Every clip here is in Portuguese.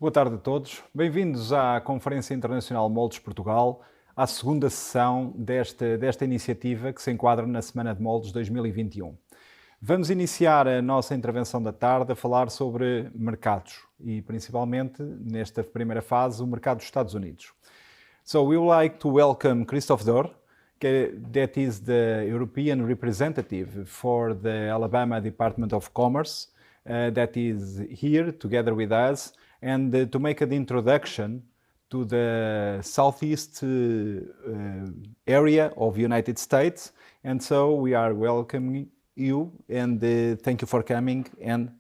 Boa tarde a todos. Bem-vindos à Conferência Internacional Moldes Portugal, à segunda sessão desta iniciativa que se enquadra na Semana de Moldes 2021. Vamos iniciar a nossa intervenção da tarde a falar sobre mercados e, principalmente, nesta primeira fase, o mercado dos Estados Unidos. So we would like to welcome Christoph Dörr, that is the European representative for the Alabama Department of Commerce, that is here together with us, and to make an introduction to the southeast area of United States. And so we are welcoming you and thank you for coming, and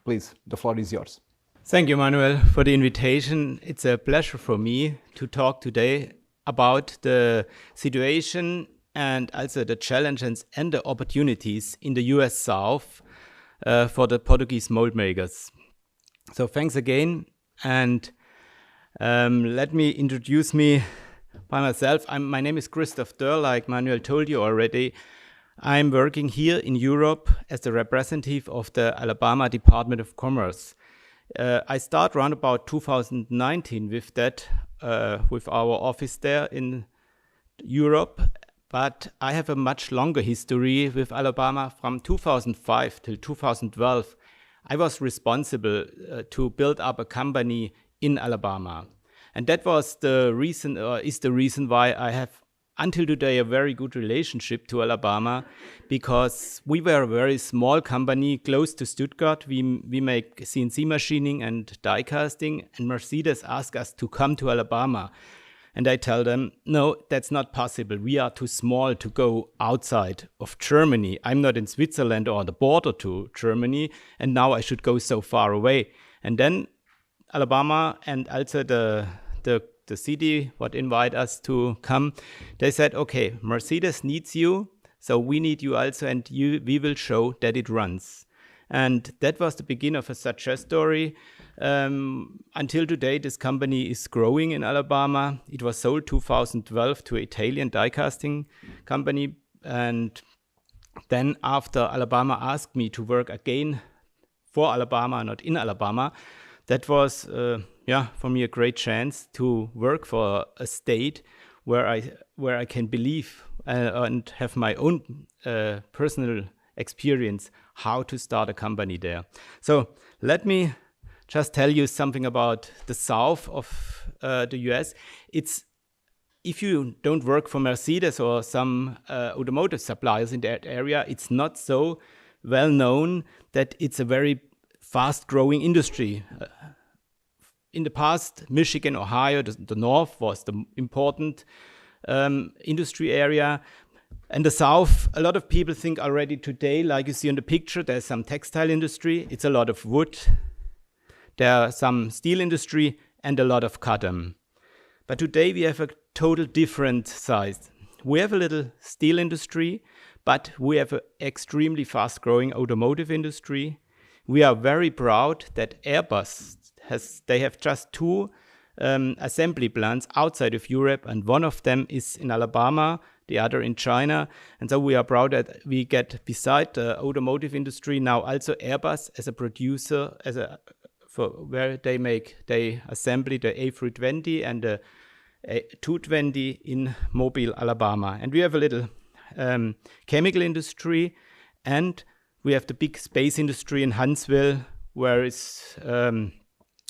please, the floor is yours. Thank you, Manuel, for the invitation. It's a pleasure for me to talk today about the situation and also the challenges and the opportunities in the US South for the Portuguese mold makers. So thanks again, and let me introduce me by myself. My name is Christoph Dörr, like Manuel told you already. I'm working here in Europe as the representative of the Alabama Department of Commerce. I start around about 2019 with that, with our office there in Europe, but I have a much longer history with Alabama. From 2005 till 2012. I was responsible to build up a company in Alabama. And that was the reason, or is the reason why I have until today a very good relationship to Alabama, because we were a very small company close to Stuttgart. We make CNC machining and die casting, and Mercedes asked us to come to Alabama. And I tell them, no, that's not possible. We are too small to go outside of Germany. I'm not in Switzerland or the border to Germany, and now I should go so far away. And then Alabama and also the city what invite us to come, they said, okay, Mercedes needs you, so we need you also, and we will show that it runs. And that was the beginning of a success story. Until today, this company is growing in Alabama. It was sold 2012 to an Italian die casting company. And then after Alabama asked me to work again for Alabama, not in Alabama, that was, for me a great chance to work for a state where I can believe and have my own personal experience how to start a company there. So let me just tell you something about the south of the US. It's, if you don't work for Mercedes or some automotive suppliers in that area, it's not so well known that it's a very fast growing industry. In the past, Michigan, Ohio, the north was the important industry area. And the south, a lot of people think already today, like you see in the picture, there's some textile industry. It's a lot of wood. There are some steel industry and a lot of cotton. But today we have a total different size. We have a little steel industry, but we have an extremely fast growing automotive industry. We are very proud that Airbus they have just two assembly plants outside of Europe, and one of them is in Alabama, the other in China. And so we are proud that we get, beside the automotive industry, now also Airbus as a producer, where they assemble the A320 and the A220 in Mobile, Alabama. And we have a little chemical industry, and we have the big space industry in Huntsville, where it's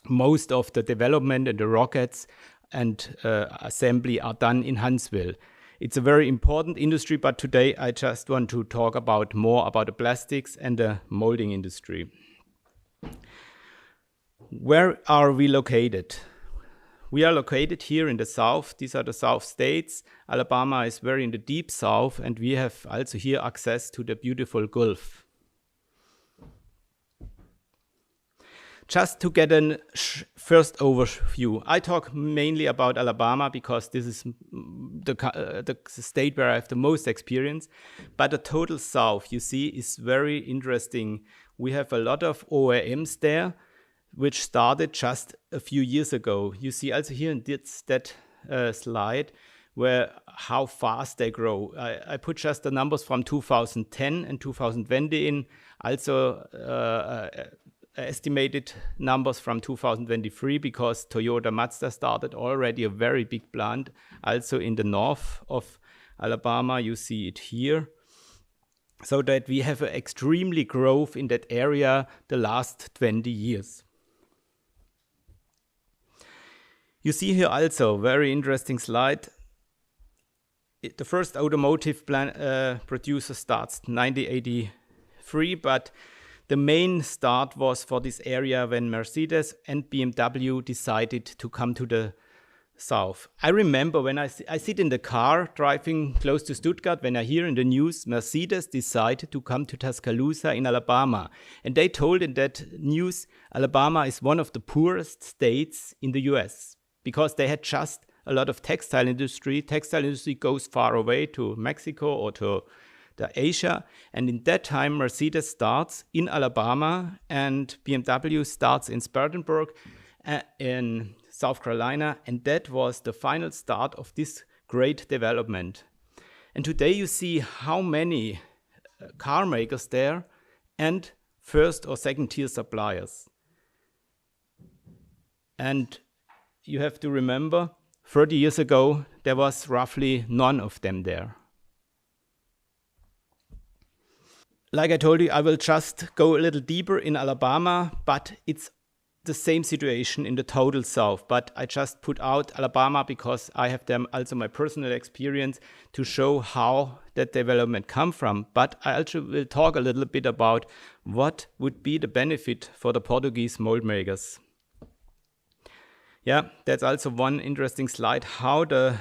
most of the development and the rockets and assembly are done in Huntsville. It's a very important industry, but today I just want to talk more about the plastics and the molding industry. Where are we located? We are located here in the south. These are the south states. Alabama is very in the deep south, and we have also here access to the beautiful Gulf. Just to get a first overview, I talk mainly about Alabama because this is the state where I have the most experience. But the total South, you see, is very interesting. We have a lot of OEMs there, which started just a few years ago. You see also here in that slide where how fast they grow. I put just the numbers from 2010 and 2020 in. Also estimated numbers from 2023 because Toyota Mazda started already a very big plant also in the north of Alabama. You see it here. So that we have an extremely growth in that area the last 20 years. You see here also very interesting slide. The first automotive producer starts 1983, but the main start was for this area when Mercedes and BMW decided to come to the south. I remember when I sit in the car driving close to Stuttgart, when I hear in the news Mercedes decided to come to Tuscaloosa in Alabama. And they told in that news Alabama is one of the poorest states in the US because they had just a lot of textile industry. Textile industry goes far away to Mexico or to Asia. And in that time, Mercedes starts in Alabama and BMW starts in Spartanburg in South Carolina. And that was the final start of this great development. And today you see how many car makers there and first or second tier suppliers. And you have to remember, 30 years ago, there was roughly none of them there. Like I told you, I will just go a little deeper in Alabama, but it's the same situation in the total South. But I just put out Alabama because I have them also my personal experience to show how that development come from. But I also will talk a little bit about what would be the benefit for the Portuguese mold makers. Yeah, that's also one interesting slide, how the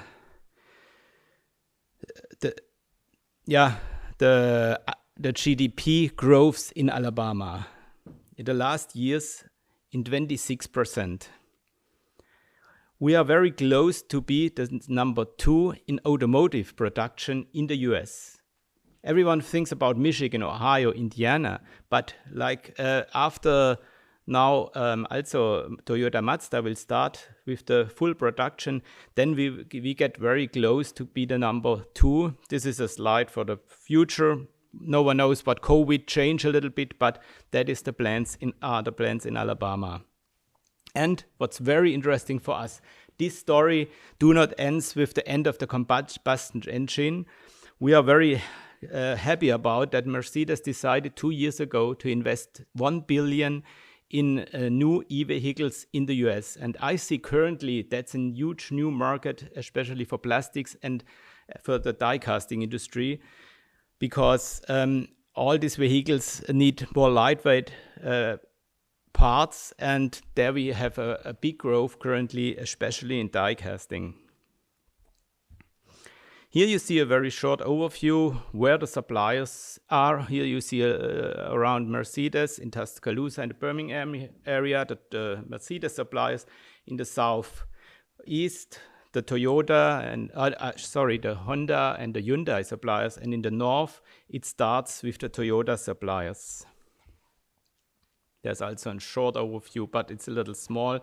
GDP grows in Alabama. In the last years, in 26%. We are very close to be the number 2 in automotive production in the US. Everyone thinks about Michigan, Ohio, Indiana, but like after now also Toyota Mazda will start with the full production, then we get very close to be the number 2. This is a slide for the future. No one knows what COVID changed a little bit, but that is the plans in Alabama. And what's very interesting for us, this story do not end with the end of the combustion engine. We are very happy about that Mercedes decided 2 years ago to invest $1 billion in new e-vehicles in the US. And I see currently that's a huge new market, especially for plastics and for the die casting industry, because all these vehicles need more lightweight parts, and there we have a big growth currently, especially in die casting. Here you see a very short overview where the suppliers are. Here you see around Mercedes in Tuscaloosa and the Birmingham area, the Mercedes suppliers. In the southeast, the Toyota and the Honda and the Hyundai suppliers, and in the north, it starts with the Toyota suppliers. There's also a short overview, but it's a little small.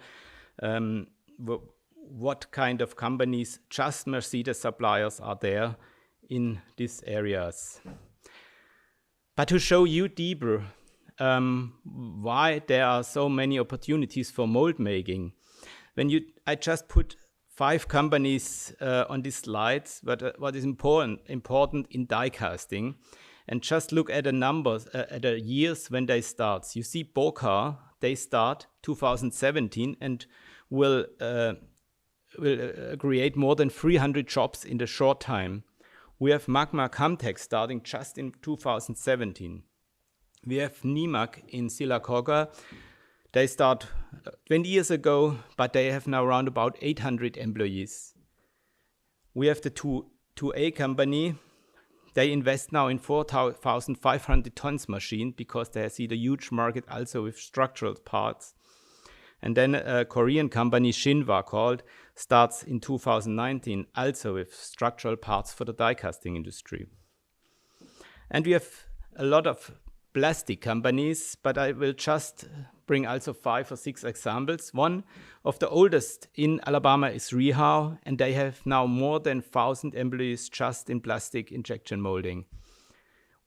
What kind of companies, just Mercedes suppliers, are there in these areas. But to show you deeper why there are so many opportunities for mold making, I just put 5 companies on these slides, but what is important in die casting, and just look at the numbers, at the years when they start. You see Bocar, they start 2017 and will create more than 300 jobs in the short time. We have Magma Camtek starting just in 2017. We have Nemak in Sylacauga. They start 20 years ago, but they have now around about 800 employees. We have the 2A company. They invest now in 4,500 tons machine because they see the huge market also with structural parts. And then a Korean company, Shinwa called, starts in 2019, also with structural parts for the die casting industry. And we have a lot of plastic companies, but I will just bring also 5 or 6 examples. One of the oldest in Alabama is Rehau, and they have now more than 1,000 employees just in plastic injection molding.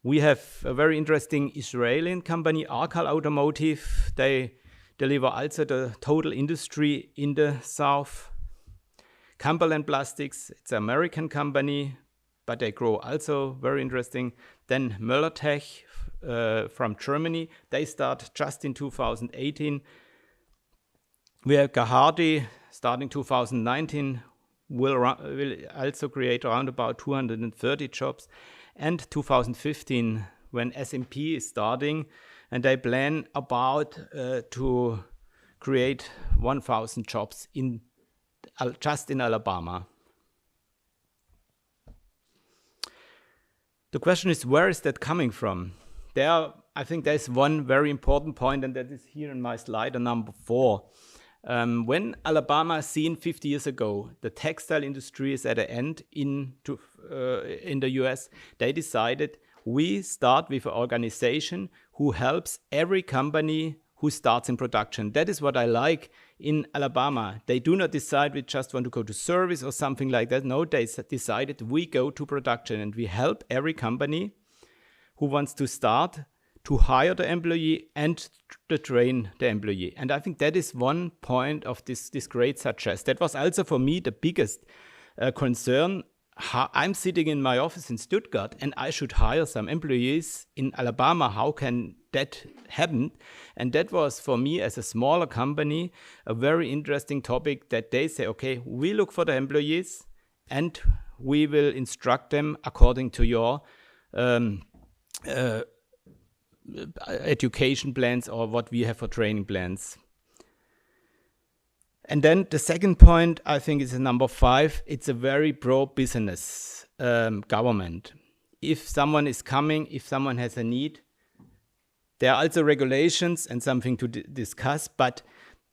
We have a very interesting Israeli company, Arcal Automotive. They deliver also the total industry in the south. Cumberland Plastics, it's an American company, but they grow also very interesting. Then Möllertech from Germany. They start just in 2018. We have Gahardi starting 2019, will also create around about 230 jobs. And 2015, when SMP is starting, and they plan about to create 1,000 jobs just in Alabama. The question is, where is that coming from? I think there's one very important point, and that is here in my slide, number 4. When Alabama seen 50 years ago, the textile industry is at an end in the US, they decided we start with an organization who helps every company who starts in production. That is what I like in Alabama. They do not decide we just want to go to service or something like that. No, they decided we go to production, and we help every company who wants to start to hire the employee and to train the employee. And I think that is one point of this great success. That was also for me the biggest concern. I'm sitting in my office in Stuttgart and I should hire some employees in Alabama. How can that happen? And that was for me as a smaller company a very interesting topic, that they say, okay, we look for the employees and we will instruct them according to your education plans or what we have for training plans. And then the second point, I think, is number 5. It's a very pro-business government. If someone is coming, if someone has a need, there are also regulations and something to discuss, but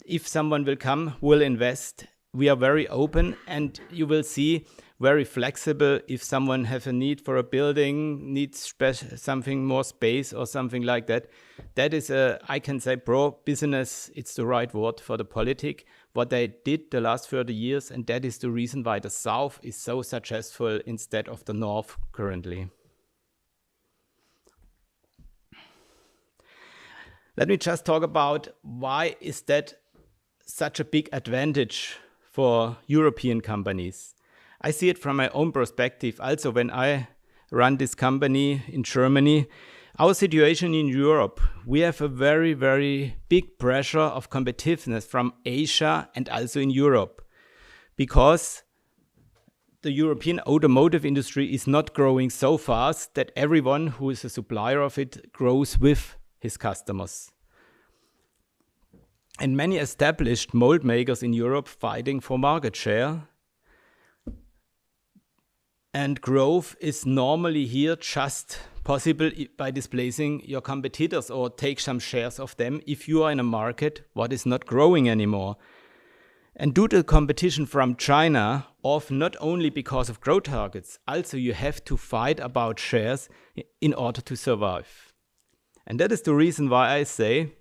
if someone will come, will invest, we are very open, and you will see very flexible. If someone has a need for a building, needs something more space or something like that, that is I can say pro-business, it's the right word for the politic, what they did the last 30 years, and that is the reason why the South is so successful instead of the North currently. Let me just talk about why is that such a big advantage for European companies. I see it from my own perspective. Also, when I run this company in Germany, our situation in Europe, we have a very, very big pressure of competitiveness from Asia and also in Europe, because the European automotive industry is not growing so fast that everyone who is a supplier of it grows with his customers. And many established mold makers in Europe fighting for market share. And growth is normally here just possible by displacing your competitors or take some shares of them if you are in a market what is not growing anymore. And due to competition from China, not only because of growth targets, also you have to fight about shares in order to survive. And that is the reason why I say,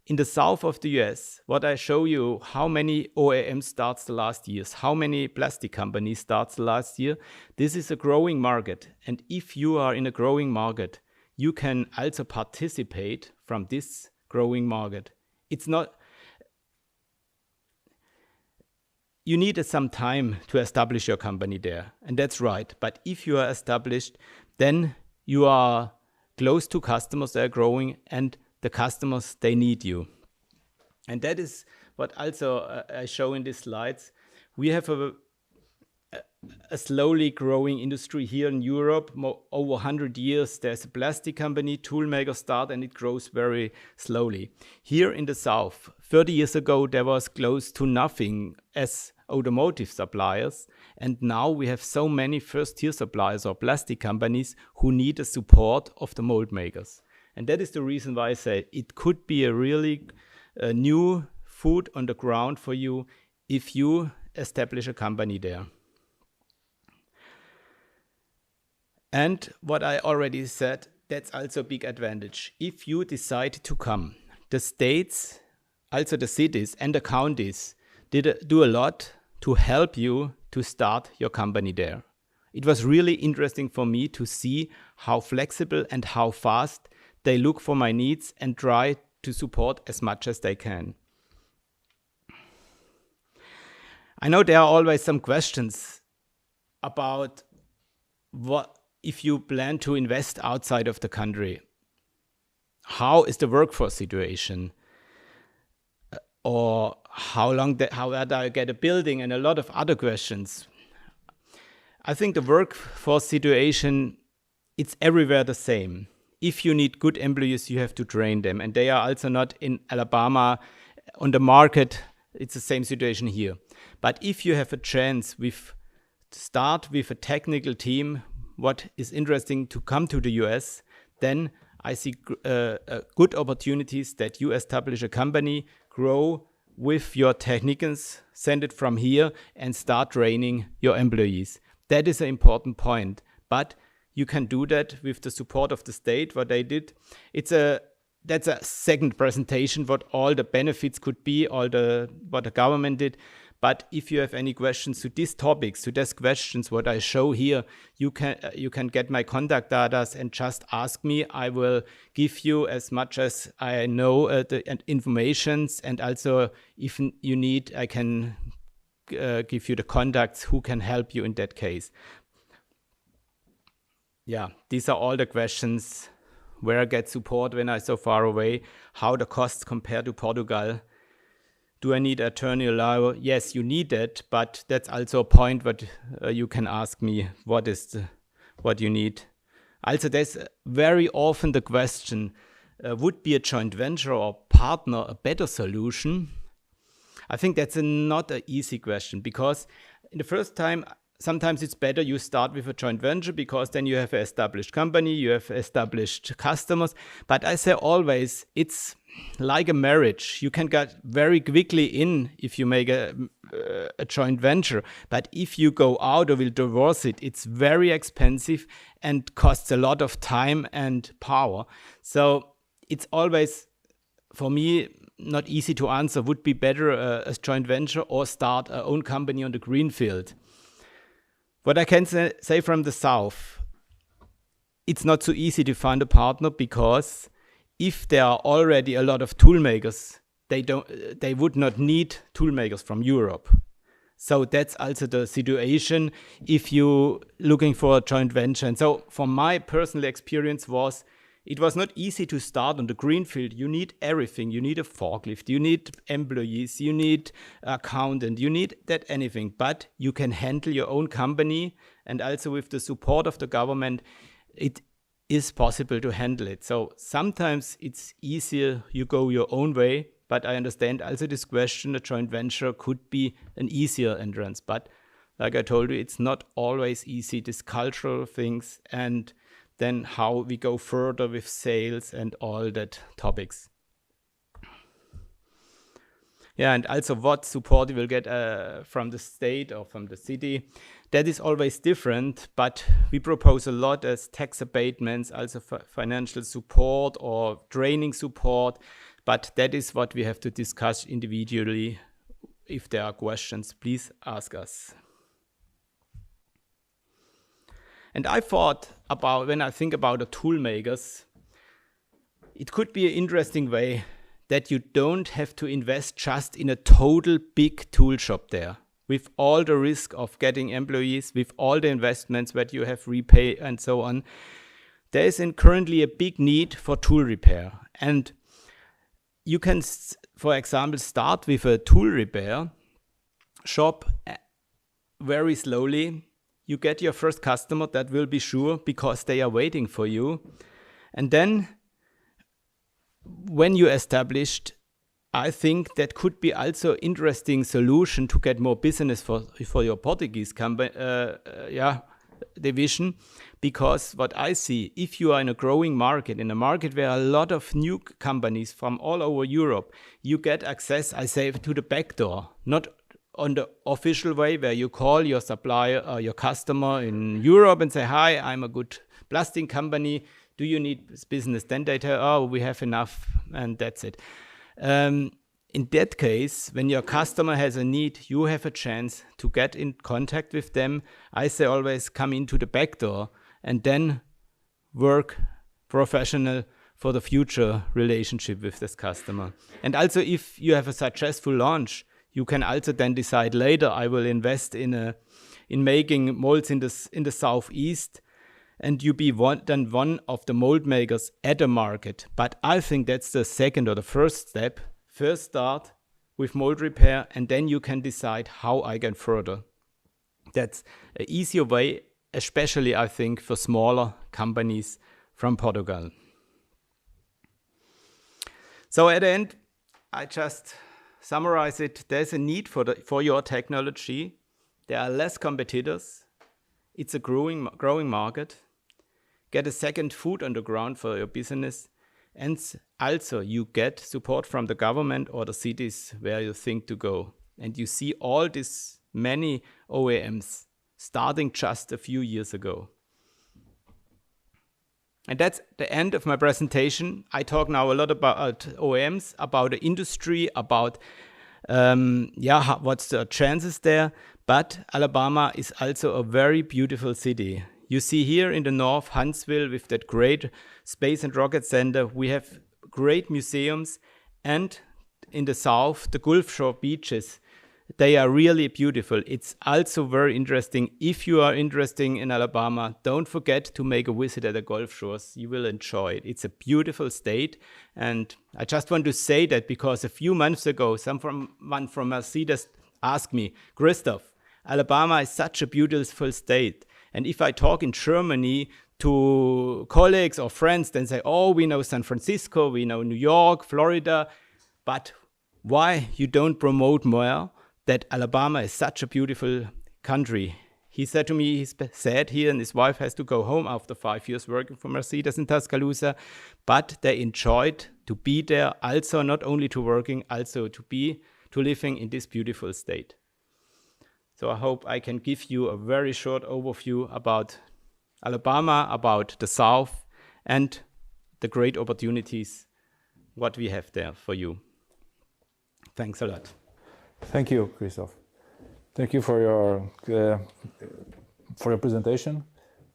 in the south of the US, what I show you, how many OEM starts the last years, how many plastic companies starts the last year, this is a growing market. And if you are in a growing market, you can also participate from this growing market. It's not, you need some time to establish your company there, and that's right. But if you are established, then you are close to customers that are growing, and the customers, they need you. And that is what also I show in these slides. We have a slowly growing industry here in Europe. Over 100 years, there's a plastic company, tool maker start, and it grows very slowly. Here in the South, 30 years ago, there was close to nothing as automotive suppliers. And now we have so many first-tier suppliers or plastic companies who need the support of the mold makers. And that is the reason why I say it could be a really new foot on the ground for you if you establish a company there. And what I already said, that's also a big advantage. If you decide to come, the states, also the cities and the counties do a lot to help you to start your company there. it was really interesting for me to see how flexible and how fast they look for my needs and try to support as much as they can. I know there are always some questions about what if you plan to invest outside of the country. How is the workforce situation? Or how do I get a building, and a lot of other questions. I think the workforce situation, it's everywhere the same. If you need good employees, you have to train them. And they are also not in Alabama on the market. It's the same situation here. But if you have a chance start with a technical team, what is interesting to come to the US, then I see good opportunities that you establish a company, grow with your technicians, send it from here, and start training your employees. That is an important point. But you can do that with the support of the state, what they did. That's a second presentation, what all the benefits could be, what the government did. But if you have any questions to these topics, to these questions, what I show here, you can get my contact data and just ask me. I will give you as much as I know the informations, and also if you need, I can give you the contacts who can help you in that case. Yeah, these are all the questions. Where I get support when I'm so far away, how the costs compare to Portugal. Do I need attorney law? Yes, you need it, but that's also a point what you can ask me, what you need. Also, there's very often the question, would be a joint venture or partner a better solution? I think that's not an easy question, because in the first time, sometimes it's better you start with a joint venture, because then you have an established company, you have established customers. But I say always, it's like a marriage. You can get very quickly in if you make a joint venture. But if you go out or will divorce it, it's very expensive and costs a lot of time and power. So it's always, for me, not easy to answer. Would be better a joint venture or start our own company on the greenfield. What I can say from the south, it's not so easy to find a partner, because if there are already a lot of tool makers, they would not need tool makers from Europe. So that's also the situation if you're looking for a joint venture. And so from my personal experience it was not easy to start on the greenfield. You need everything. You need a forklift, you need employees, you need accountant, you need that anything. But you can handle your own company, and also with the support of the government, it is possible to handle it. So sometimes it's easier, you go your own way, but I understand also this question, a joint venture could be an easier entrance. But like I told you, it's not always easy, these cultural things, and then how we go further with sales and all that topics. Yeah, and also what support you will get from the state or from the city. That is always different, but we propose a lot as tax abatements, also financial support or training support. But that is what we have to discuss individually. If there are questions, please ask us. And I thought about, when I think about the tool makers, it could be an interesting way that you don't have to invest just in a total big tool shop there, with all the risk of getting employees, with all the investments that you have repay and so on. There is currently a big need for tool repair. And you can, for example, start with a tool repair shop very slowly. You get your first customer, that will be sure, because they are waiting for you. And then when you established, I think that could be also interesting solution to get more business for your Portuguese division. Because what I see, if you are in a growing market, in a market where a lot of new companies from all over Europe, you get access, I say, to the back door, not on the official way where you call your supplier or your customer in Europe and say, hi, I'm a good plastic company. Do you need business? Then they tell, oh, we have enough, and that's it. in that case, when your customer has a need, you have a chance to get in contact with them. I say always come into the back door and then work professional for the future relationship with this customer. And also if you have a successful launch, you can also then decide later, I will invest in making molds in the Southeast, and you be one of the mold makers at the market. But I think that's the second or the first step. First start with mold repair, and then you can decide how I can further. That's an easier way, especially I think for smaller companies from Portugal. So at the end, I just summarize it. There's a need for your technology. There are less competitors. It's a growing market. Get a second foot on the ground for your business. And also you get support from the government or the cities where you think to go. And you see all these many OEMs starting just a few years ago. And that's the end of my presentation. I talk now a lot about OEMs, about the industry, about what's the chances there. But Alabama is also a very beautiful city. You see here in the north, Huntsville, with that great space and rocket center. We have great museums. And in the south, the Gulf Shore beaches. They are really beautiful. It's also very interesting. If you are interested in Alabama, don't forget to make a visit at the Gulf Shores. You will enjoy it. It's a beautiful state. And I just want to say that because a few months ago, someone from Mercedes asked me, Christoph, Alabama is such a beautiful state. And if I talk in Germany to colleagues or friends, then say, oh, we know San Francisco, we know New York, Florida. But why you don't promote more that Alabama is such a beautiful country? He said to me, he's sad here and his wife has to go home after 5 years working for Mercedes in Tuscaloosa, but they enjoyed to be there, also not only to working, also to living in this beautiful state. So I hope I can give you a very short overview about Alabama, about the South, and the great opportunities what we have there for you. Thanks a lot. Thank you, Christoph. Thank you for your presentation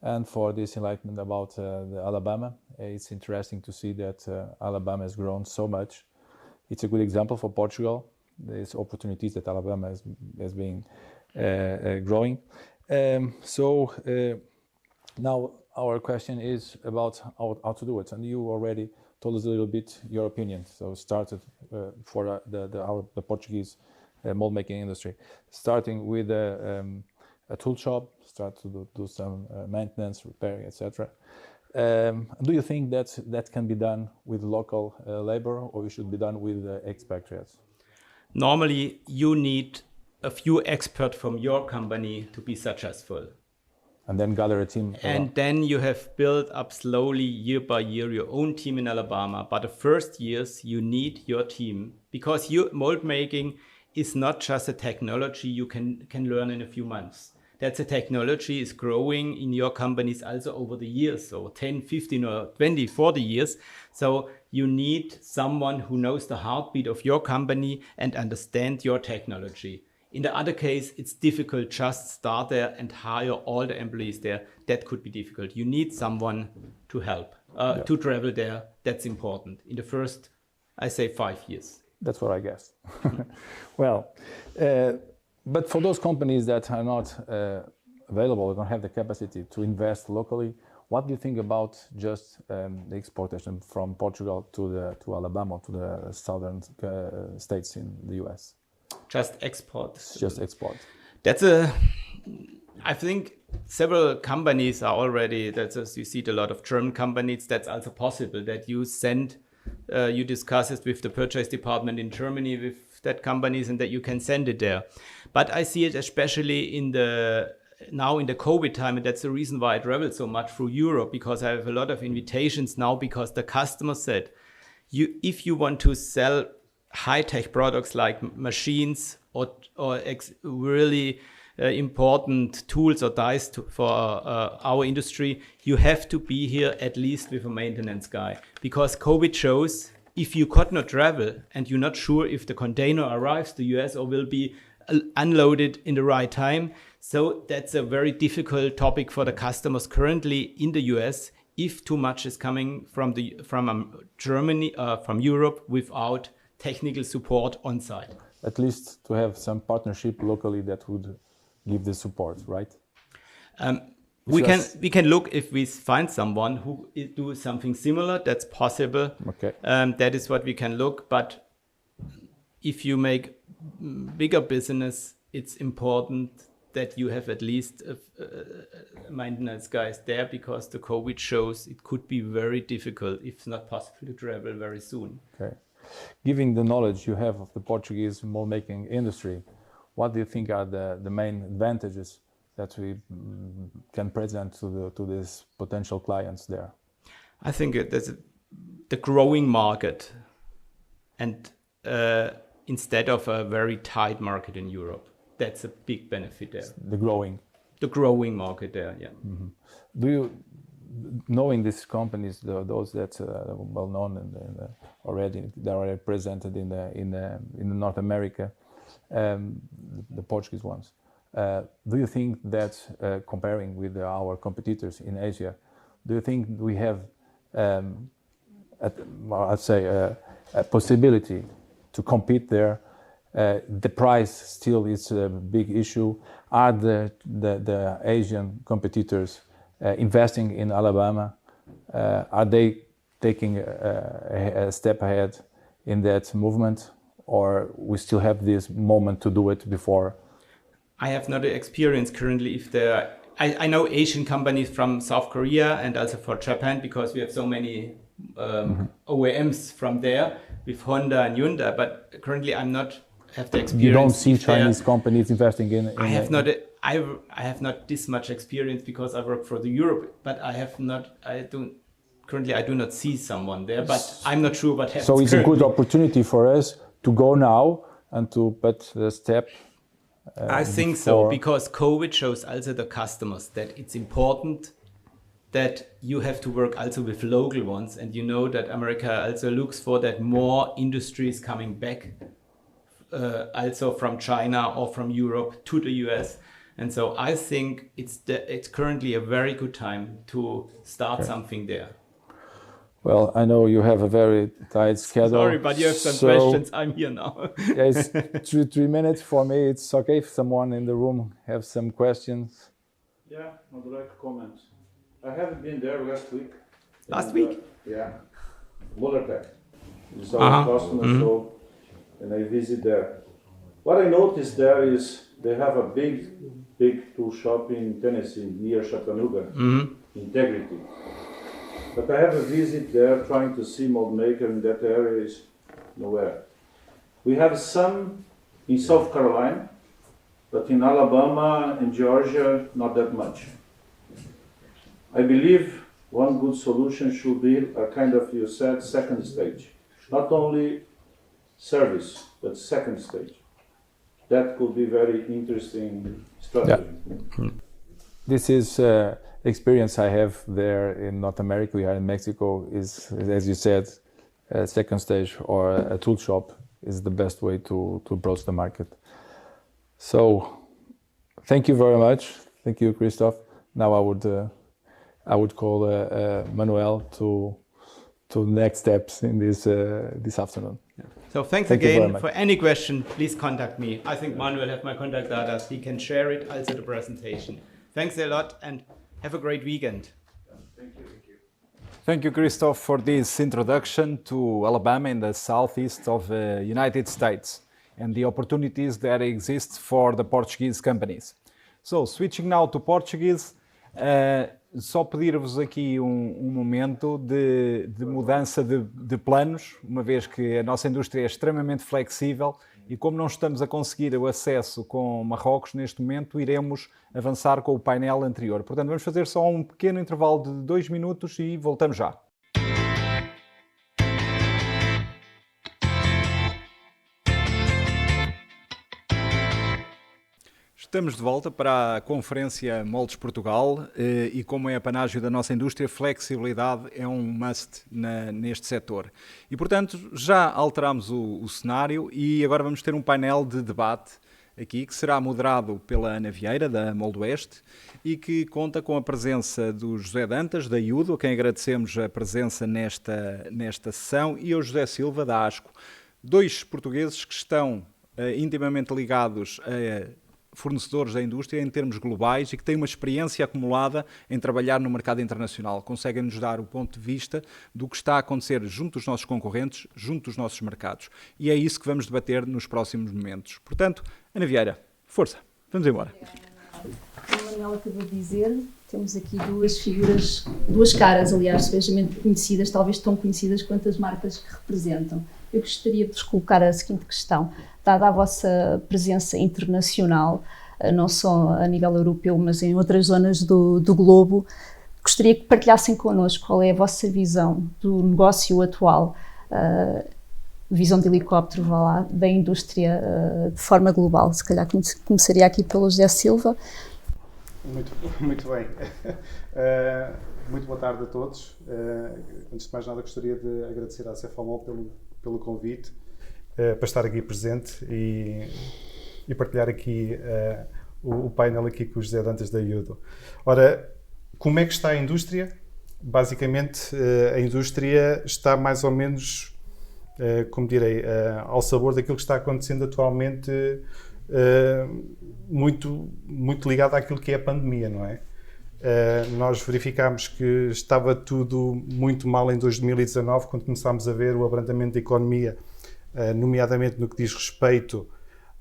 and for this enlightenment about the Alabama. It's interesting to see that Alabama has grown so much. It's a good example for Portugal. There's opportunities that Alabama has been growing. Now our question is about how to do it, and you already told us a little bit your opinion. So started for the Portuguese mold making industry, starting with a tool shop, start to do some maintenance, repairing, etc. Do you think that can be done with local labor, or it should be done with expatriates? Normally, you need a few experts from your company to be successful. And then gather a team. And then you have built up slowly, year by year, your own team in Alabama. But the first years, you need your team, because mold making is not just a technology you can learn in a few months. That's a technology is growing in your companies also over the years, so 10, 15 or 20, 40 years. So you need someone who knows the heartbeat of your company and understand your technology. In the other case, it's difficult just start there and hire all the employees there. That could be difficult. You need someone to help, to travel there. That's important. In the first, I say 5 years. That's what I guess. Well, but for those companies that are not available, don't have the capacity to invest locally, what do you think about just the exportation from Portugal to Alabama, to the southern states in the US? Just export. Just export. I think several companies are already, you see a lot of German companies, that's also possible that you you discuss it with the purchase department in Germany with that companies and that you can send it there. But I see it especially now in the COVID time, and that's the reason why I travel so much through Europe, because I have a lot of invitations now, because the customer said, if you want to sell high-tech products like machines or really important tools or dies for our industry, you have to be here at least with a maintenance guy, because COVID shows if you could not travel and you're not sure if the container arrives to the US or will be unloaded in the right time. So that's a very difficult topic for the customers currently in the US if too much is coming from Germany, from Europe without technical support on site. At least to have some partnership locally that would give the support, right? We can look if we find someone who do something similar. That's possible. Okay. That is what we can look. But if you make bigger business, it's important that you have at least maintenance guys there, because the COVID shows it could be very difficult, if not possible, to travel very soon. Okay. Given the knowledge you have of the Portuguese mold making industry, what do you think are the main advantages that we can present to these potential clients there? I think there's the growing market, and instead of a very tight market in Europe, that's a big benefit there. The growing market there, yeah. Mm-hmm. Do you, knowing these companies, those that are well known and already they are represented in North America, the Portuguese ones? Do you think that comparing with our competitors in Asia, do you think we have, I'd say, a possibility to compete there? The price still is a big issue. Are the Asian competitors investing in Alabama? Are they taking a step ahead in that movement, or we still have this moment to do it before? I have not experience currently if there. I know Asian companies from South Korea and also for Japan, because we have so many OEMs from there with Honda and Hyundai. But currently, I'm not have the experience. You don't see Chinese companies investing in. I have not this much experience because I work for the Europe, but I have not. I do not see someone there, but I'm not sure what happens. So it's currently a good opportunity for us to go now and to put the step. I think so, because COVID shows also the customers that it's important that you have to work also with local ones, and you know that America also looks for that more industries coming back, also from China or from Europe to the US, and so I think it's currently a very good time to start something there. Well, I know you have a very tight schedule. Sorry, but you have some questions. I'm here now. Yes, 3 minutes for me. It's okay if someone in the room have some questions. Yeah, I would like to comment. I haven't been there last week. Last week? Yeah, Mullertech. It's our customer show, and I visit there. What I noticed there is they have a big tool shop in Tennessee near Chattanooga, Integrity. But I have a visit there trying to see mold maker in that area is nowhere. We have some in South Carolina, but in Alabama and Georgia, not that much. I believe one good solution should be a kind of, you said, second stage. Not only service, but second stage. That could be very interesting strategy. Yeah. This is experience I have there in North America. We are in Mexico. Is, as you said, a second stage or a tool shop is the best way to approach the market. So, thank you very much. Thank you, Christoph. Now I would call Manuel to next steps in this afternoon. Yeah. So thanks again. For any question, please contact me. I think Manuel have my contact data. He can share it, also the presentation. Thanks a lot and have a great weekend. Thank you. Thank you, Christoph, for this introduction to Alabama in the southeast of the United States and the opportunities that exist for the Portuguese companies. So, switching now to Portuguese, só pedir-vos aqui um momento de mudança de planos, uma vez que a nossa indústria é extremamente flexível e como não estamos a conseguir o acesso com Marrocos neste momento, iremos avançar com o painel anterior. Portanto, vamos fazer só um pequeno intervalo de 2 minutos e voltamos já. Estamos de volta para a Conferência Moldes Portugal e como é apanágio da nossa indústria, flexibilidade é um must neste setor. E, portanto, já alterámos o cenário e agora vamos ter um painel de debate aqui que será moderado pela Ana Vieira, da Molde Oeste, e que conta com a presença do José Dantas, da Iudo, a quem agradecemos a presença nesta sessão, e ao José Silva, da ASCO. Dois portugueses que estão intimamente ligados a fornecedores da indústria em termos globais e que têm uma experiência acumulada em trabalhar no mercado internacional. Conseguem-nos dar o ponto de vista do que está a acontecer junto dos nossos concorrentes, junto dos nossos mercados. E é isso que vamos debater nos próximos momentos. Portanto, Ana Vieira, força, vamos embora. Como a Manuela acabou de dizer, temos aqui duas figuras, duas caras, aliás, sebejamente conhecidas, talvez tão conhecidas quanto as marcas que representam. Eu gostaria de vos colocar a seguinte questão. Dada a vossa presença internacional, não só a nível europeu, mas em outras zonas do globo, gostaria que partilhassem connosco qual é a vossa visão do negócio atual, visão de helicóptero, vá lá, da indústria de forma global. Se calhar começaria aqui pelo José Silva. Muito bem. Muito boa tarde a todos. Antes de mais nada, gostaria de agradecer à Cefamol pelo convite para estar aqui presente e partilhar aqui o painel aqui com o José Dantas da Iudo. Ora, como é que está a indústria? Basicamente, a indústria está mais ou menos, como direi, ao sabor daquilo que está acontecendo atualmente, muito ligado àquilo que é a pandemia, não é? Nós verificámos que estava tudo muito mal em 2019, quando começámos a ver o abrandamento da economia, nomeadamente no que diz respeito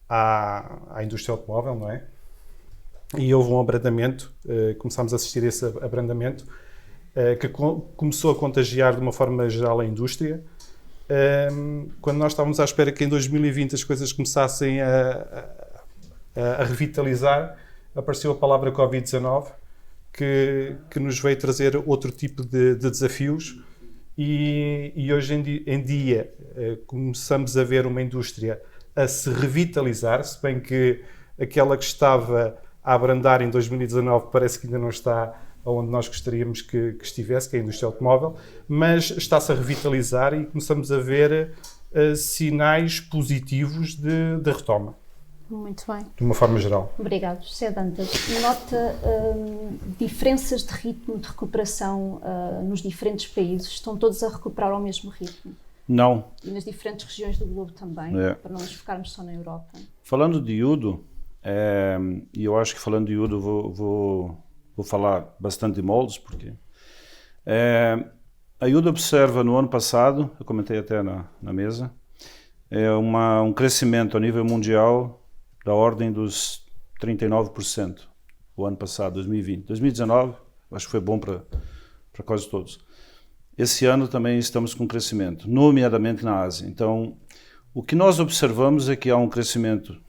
à indústria automóvel, não é? E houve um abrandamento, começámos a assistir a esse abrandamento, que começou a contagiar de uma forma geral a indústria. Quando nós estávamos à espera que em 2020 as coisas começassem a revitalizar, apareceu a palavra Covid-19, que nos veio trazer outro tipo de desafios e hoje em dia começamos a ver uma indústria a se revitalizar, se bem que aquela que estava a abrandar em 2019 parece que ainda não está onde nós gostaríamos que estivesse, que é a indústria automóvel, mas está-se a revitalizar e começamos a ver sinais positivos de retoma. Muito bem. De uma forma geral. Obrigado. José Dantas, nota diferenças de ritmo de recuperação nos diferentes países? Estão todos a recuperar ao mesmo ritmo? Não. E nas diferentes regiões do globo também, para não nos focarmos só na Europa? Falando de Iudo, e eu acho que falando de Iudo vou falar bastante de moldes, porque a Iudo observa no ano passado, eu comentei até na mesa, um crescimento a nível mundial da ordem dos 39% o ano passado, 2020. 2019, acho que foi bom para quase todos. Esse ano também estamos com crescimento, nomeadamente na Ásia. Então, o que nós observamos é que há um crescimento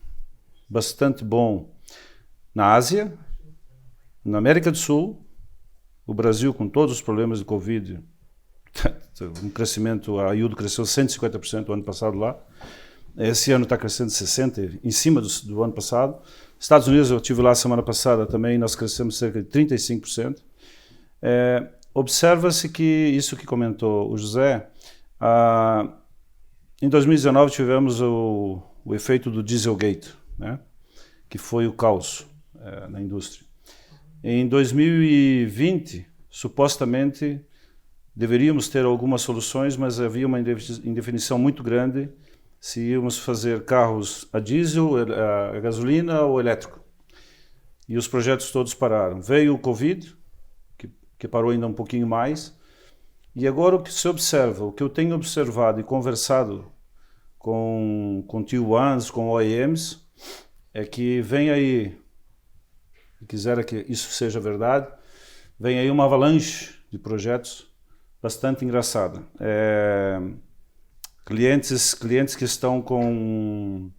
bastante bom na Ásia, na América do Sul, o Brasil com todos os problemas de Covid, um crescimento, a Iudo cresceu 150% o ano passado lá. Esse ano está crescendo 60%, em cima do ano passado. Estados Unidos, eu estive lá semana passada também, nós crescemos cerca de 35%. Observa-se que, isso que comentou o José, em 2019 tivemos o efeito do Dieselgate, né? Que foi o caos na indústria. Em 2020, supostamente, deveríamos ter algumas soluções, mas havia uma indefinição muito grande se íamos fazer carros a diesel, a gasolina ou elétrico. E os projetos todos pararam. Veio o Covid, que parou ainda um pouquinho mais, e agora o que se observa, o que eu tenho observado e conversado com Tier 1s, com OEMs, é que vem aí, se quiser que isso seja verdade, vem aí uma avalanche de projetos bastante engraçada. Clientes que estão com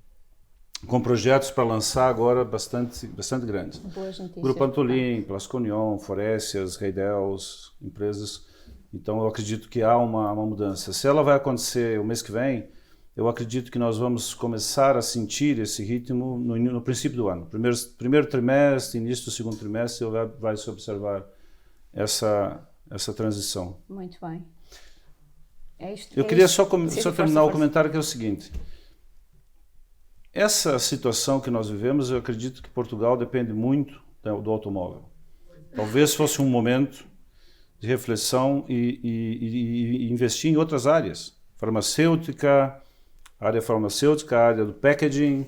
projetos para lançar agora bastante grandes. Boas notícias. Grupo Antolin, Plasconion, Forécias, Reidels, empresas. Então eu acredito que há uma mudança. Se ela vai acontecer o mês que vem, eu acredito que nós vamos começar a sentir esse ritmo no princípio do ano. Primeiro trimestre, início do segundo trimestre, vai se observar essa transição. Muito bem. É isto, eu queria só terminar o comentário, que é o seguinte. Essa situação que nós vivemos, eu acredito que Portugal depende muito do automóvel. Talvez fosse um momento de reflexão e investir em outras áreas. Farmacêutica, área farmacêutica, área do packaging,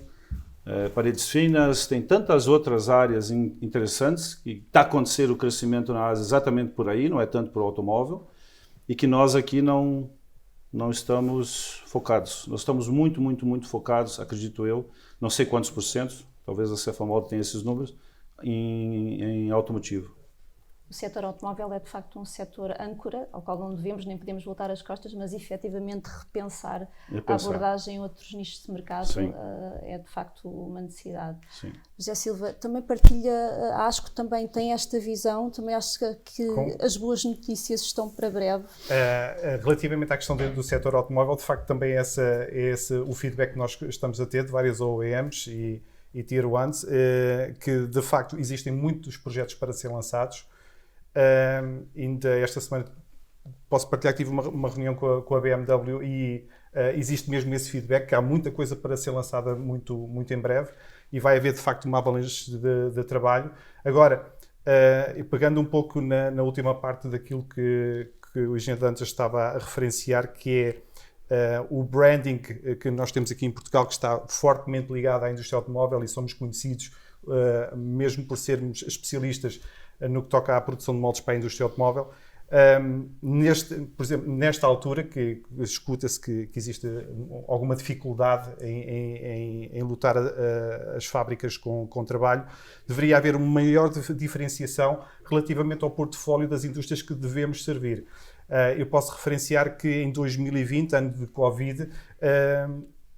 paredes finas, tem tantas outras áreas interessantes que está acontecendo o crescimento na Ásia exatamente por aí, não é tanto por automóvel, e que nós aqui não estamos focados. Nós estamos muito, muito, muito focados, acredito eu, não sei quantos %, talvez a Cefamol tenha esses números, em automotivo. O setor automóvel é de facto um setor âncora, ao qual não devemos nem podemos voltar as costas, mas efetivamente repensar a abordagem em outros nichos de mercado é de facto uma necessidade. Sim. José Silva, também partilha, a ASCO também tem esta visão, também acha que as boas notícias estão para breve? Relativamente à questão do setor automóvel, de facto também é esse o feedback que nós estamos a ter de várias OEMs e Tier 1s, que de facto existem muitos projetos para ser lançados. Ainda esta semana posso partilhar que tive uma reunião com a BMW e existe mesmo esse feedback, que há muita coisa para ser lançada muito, muito em breve e vai haver de facto uma avalanche de trabalho. Agora, pegando um pouco na última parte daquilo que o engenheiro Dantas estava a referenciar, que é o branding que nós temos aqui em Portugal, que está fortemente ligado à indústria automóvel e somos conhecidos mesmo por sermos especialistas no que toca à produção de moldes para a indústria automóvel. Por exemplo, nesta altura, que escuta-se que existe alguma dificuldade em lutar as fábricas com trabalho, deveria haver uma maior diferenciação relativamente ao portfólio das indústrias que devemos servir. Eu posso referenciar que em 2020, ano de Covid,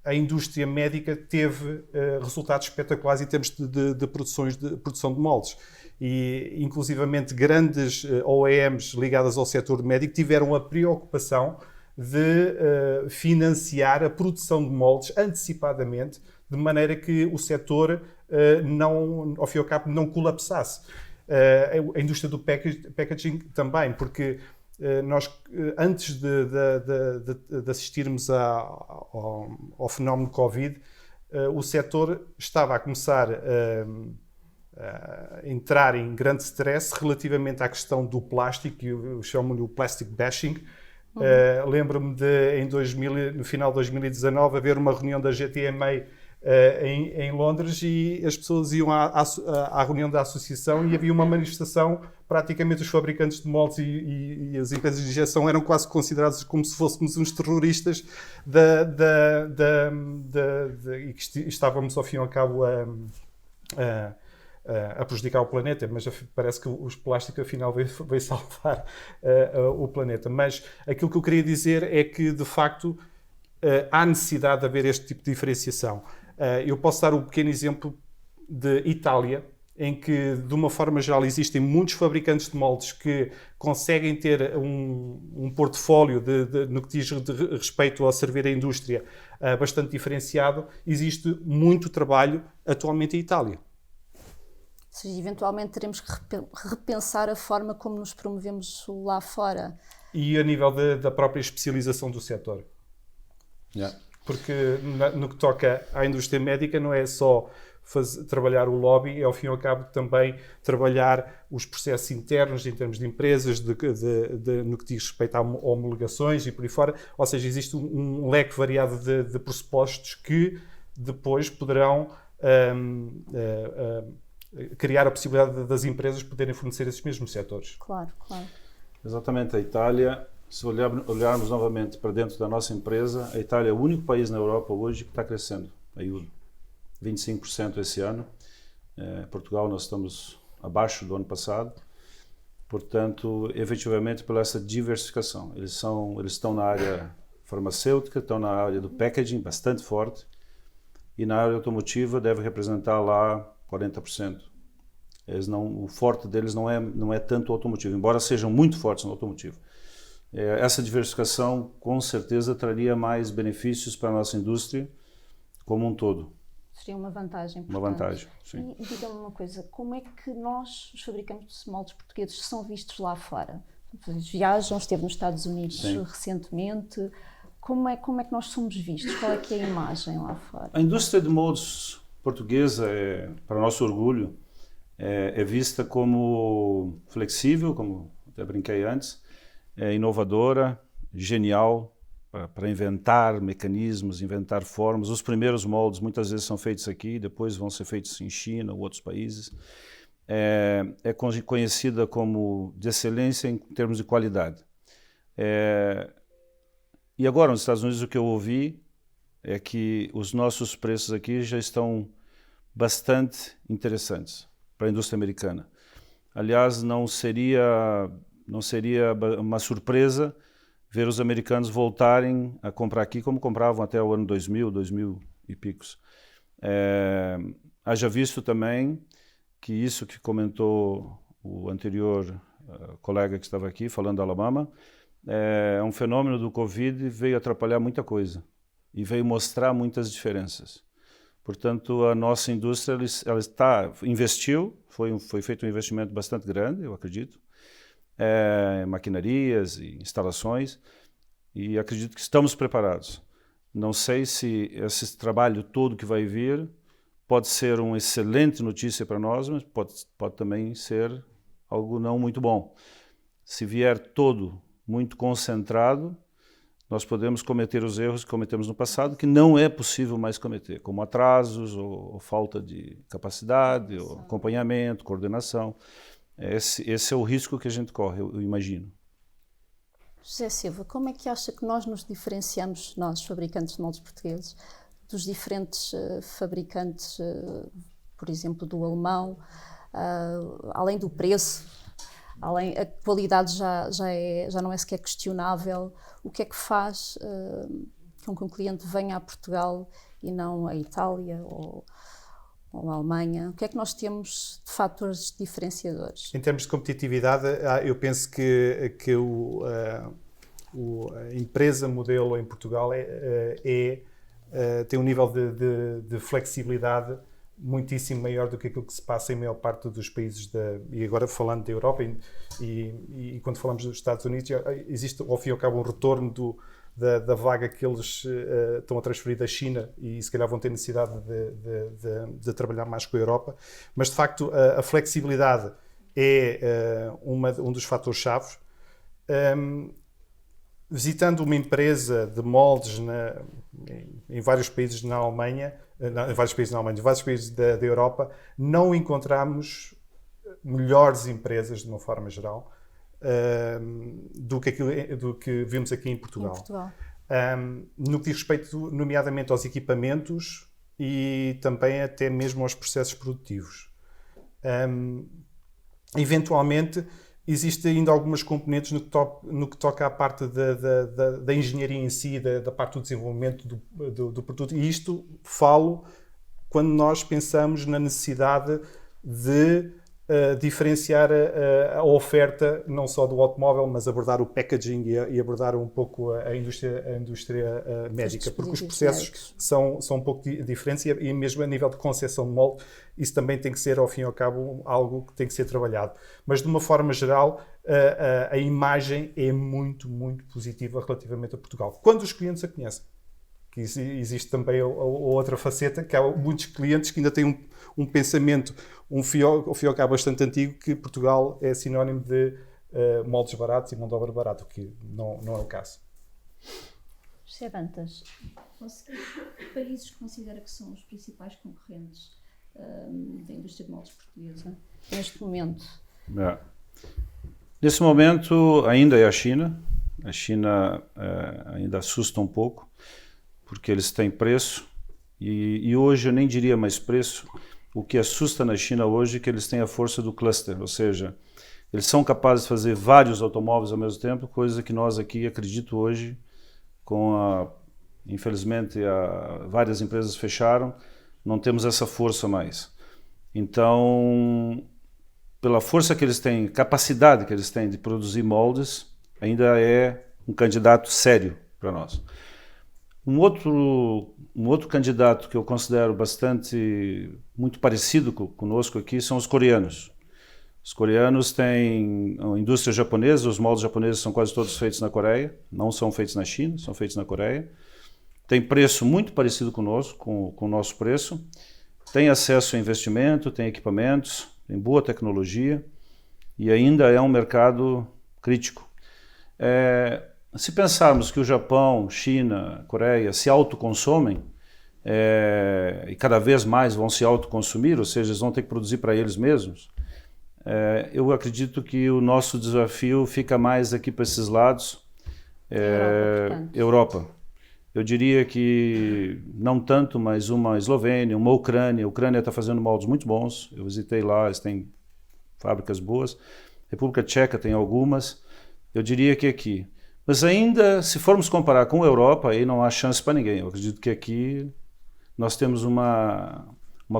a indústria médica teve resultados espetaculares em termos de produção de moldes. E, inclusivamente, grandes OEMs ligadas ao setor médico tiveram a preocupação de financiar a produção de moldes antecipadamente, de maneira que o setor, ao fim e ao cabo, não colapsasse. A indústria do packaging também, porque nós, antes de assistirmos ao fenómeno Covid, o setor estava a começar a entrar em grande stress relativamente à questão do plástico, eu chamo-lhe o plastic bashing. Lembro-me no final de 2019, haver uma reunião da GTMA em Londres e as pessoas iam à reunião da associação e havia uma manifestação. Praticamente os fabricantes de moldes e as empresas de injeção eram quase considerados como se fôssemos uns terroristas e que estávamos ao fim e ao cabo a prejudicar o planeta, mas parece que o plástico afinal veio salvar o planeta. Mas aquilo que eu queria dizer é que, de facto, há necessidade de haver este tipo de diferenciação. Eu posso dar um pequeno exemplo de Itália, em que, de uma forma geral, existem muitos fabricantes de moldes que conseguem ter um portfólio no que diz respeito a servir a indústria bastante diferenciado. Existe muito trabalho atualmente em Itália. Ou seja, eventualmente teremos que repensar a forma como nos promovemos lá fora. E a nível da própria especialização do setor. Yeah. Porque no que toca à indústria médica não é só trabalhar o lobby, é ao fim e ao cabo também trabalhar os processos internos em termos de empresas, no que diz respeito a homologações e por aí fora. Ou seja, existe um leque variado de pressupostos que depois poderão criar a possibilidade das empresas poderem fornecer esses mesmos setores. Claro, claro. Exatamente. A Itália, se olharmos novamente para dentro da nossa empresa, a Itália é o único país na Europa hoje que está crescendo. A IUD, 25% esse ano. Portugal, nós estamos abaixo do ano passado. Portanto, efetivamente, pela essa diversificação. Eles estão na área farmacêutica, estão na área do packaging, bastante forte. E na área automotiva deve representar lá 40%. O forte deles não é tanto o automotivo, embora sejam muito fortes no automotivo. essa diversificação com certeza traria mais benefícios para a nossa indústria como um todo. Seria uma vantagem. Uma vantagem, sim. E diga-me uma coisa, como é que nós, os fabricantes de moldes portugueses, são vistos lá fora? Vocês viajam, esteve nos Estados Unidos recentemente. Como é que nós somos vistos? Qual é que é a imagem lá fora? A indústria de moldes portuguesa, para nosso orgulho, é vista como flexível, como até brinquei antes, inovadora, genial, para inventar mecanismos, inventar formas. Os primeiros moldes muitas vezes são feitos aqui, depois vão ser feitos em China ou outros países. É conhecida como de excelência em termos de qualidade. E agora, nos Estados Unidos, o que eu ouvi é que os nossos preços aqui já estão bastante interessantes para a indústria americana. Aliás, não seria uma surpresa ver os americanos voltarem a comprar aqui como compravam até o ano 2000 e picos. Haja visto também que isso que comentou o anterior colega que estava aqui, falando da Alabama, um fenômeno do Covid, veio atrapalhar muita coisa e veio mostrar muitas diferenças. Portanto, a nossa indústria investiu, foi feito um investimento bastante grande, eu acredito, maquinarias e instalações, e acredito que estamos preparados. Não sei se esse trabalho todo que vai vir pode ser uma excelente notícia para nós, mas pode também ser algo não muito bom. Se vier todo muito concentrado, nós podemos cometer os erros que cometemos no passado, que não é possível mais cometer, como atrasos ou falta de capacidade, ou acompanhamento, coordenação. Esse é o risco que a gente corre, eu imagino. José Silva, como é que acha que nós nos diferenciamos, nós, fabricantes de moldes portugueses, dos diferentes fabricantes, por exemplo, do alemão, além do preço, a qualidade já não é sequer questionável? O que é que faz com que um cliente venha a Portugal e não a Itália ou a Alemanha? O que é que nós temos de fatores diferenciadores? Em termos de competitividade, eu penso que a empresa modelo em Portugal tem um nível de flexibilidade muitíssimo maior do que aquilo que se passa em maior parte dos países, e agora falando da Europa e quando falamos dos Estados Unidos, existe ao fim e ao cabo um retorno da vaga que eles estão a transferir da China e se calhar vão ter necessidade de trabalhar mais com a Europa, mas de facto a flexibilidade é um dos fatores-chave. Visitando uma empresa de moldes em vários países na Alemanha, em vários países da Europa, não encontramos melhores empresas, de uma forma geral, do que vimos aqui em Portugal. No que diz respeito, nomeadamente, aos equipamentos e também até mesmo aos processos produtivos. Eventualmente, existem ainda algumas componentes no que toca à parte da engenharia em si, da parte do desenvolvimento do produto. E isto falo quando nós pensamos na necessidade de diferenciar a oferta, não só do automóvel, mas abordar o packaging e abordar um pouco a indústria médica, porque os processos são um pouco diferentes e mesmo a nível de concepção de molde, isso também tem que ser, ao fim e ao cabo, algo que tem que ser trabalhado. Mas, de uma forma geral, a imagem é muito, muito positiva relativamente a Portugal, quando os clientes a conhecem. Que existe também a outra faceta, que há muitos clientes que ainda têm um pensamento, ao fim e ao cabo bastante antigo, que Portugal é sinónimo de moldes baratos e mão de obra barata, o que não é o caso. José Dantas, que países considera que são os principais concorrentes da indústria de moldes portuguesa neste momento? Nesse momento ainda é a China. A China ainda assusta um pouco, porque eles têm preço, e hoje eu nem diria mais preço. O que assusta na China hoje é que eles têm a força do cluster, ou seja, eles são capazes de fazer vários automóveis ao mesmo tempo, coisa que nós aqui, acredito hoje, infelizmente várias empresas fecharam, não temos essa força mais. Então, pela força que eles têm, capacidade que eles têm de produzir moldes, ainda é um candidato sério para nós. Um outro candidato que eu considero muito parecido conosco aqui são os coreanos. Os coreanos têm a indústria japonesa, os moldes japoneses são quase todos feitos na Coreia, não são feitos na China, são feitos na Coreia. Tem preço muito parecido conosco, com o nosso preço. Tem acesso a investimento, tem equipamentos, tem boa tecnologia e ainda é um mercado crítico. Se pensarmos que o Japão, China, Coreia se autoconsomem e cada vez mais vão se autoconsumir, ou seja, eles vão ter que produzir para eles mesmos, eu acredito que o nosso desafio fica mais aqui para esses lados, Europa. Eu diria que não tanto, mas uma Eslovênia, uma Ucrânia. A Ucrânia está fazendo moldes muito bons. Eu visitei lá, eles têm fábricas boas. República Tcheca tem algumas. Eu diria que aqui. Mas ainda, se formos comparar com a Europa, aí não há chance para ninguém. Eu acredito que aqui nós temos uma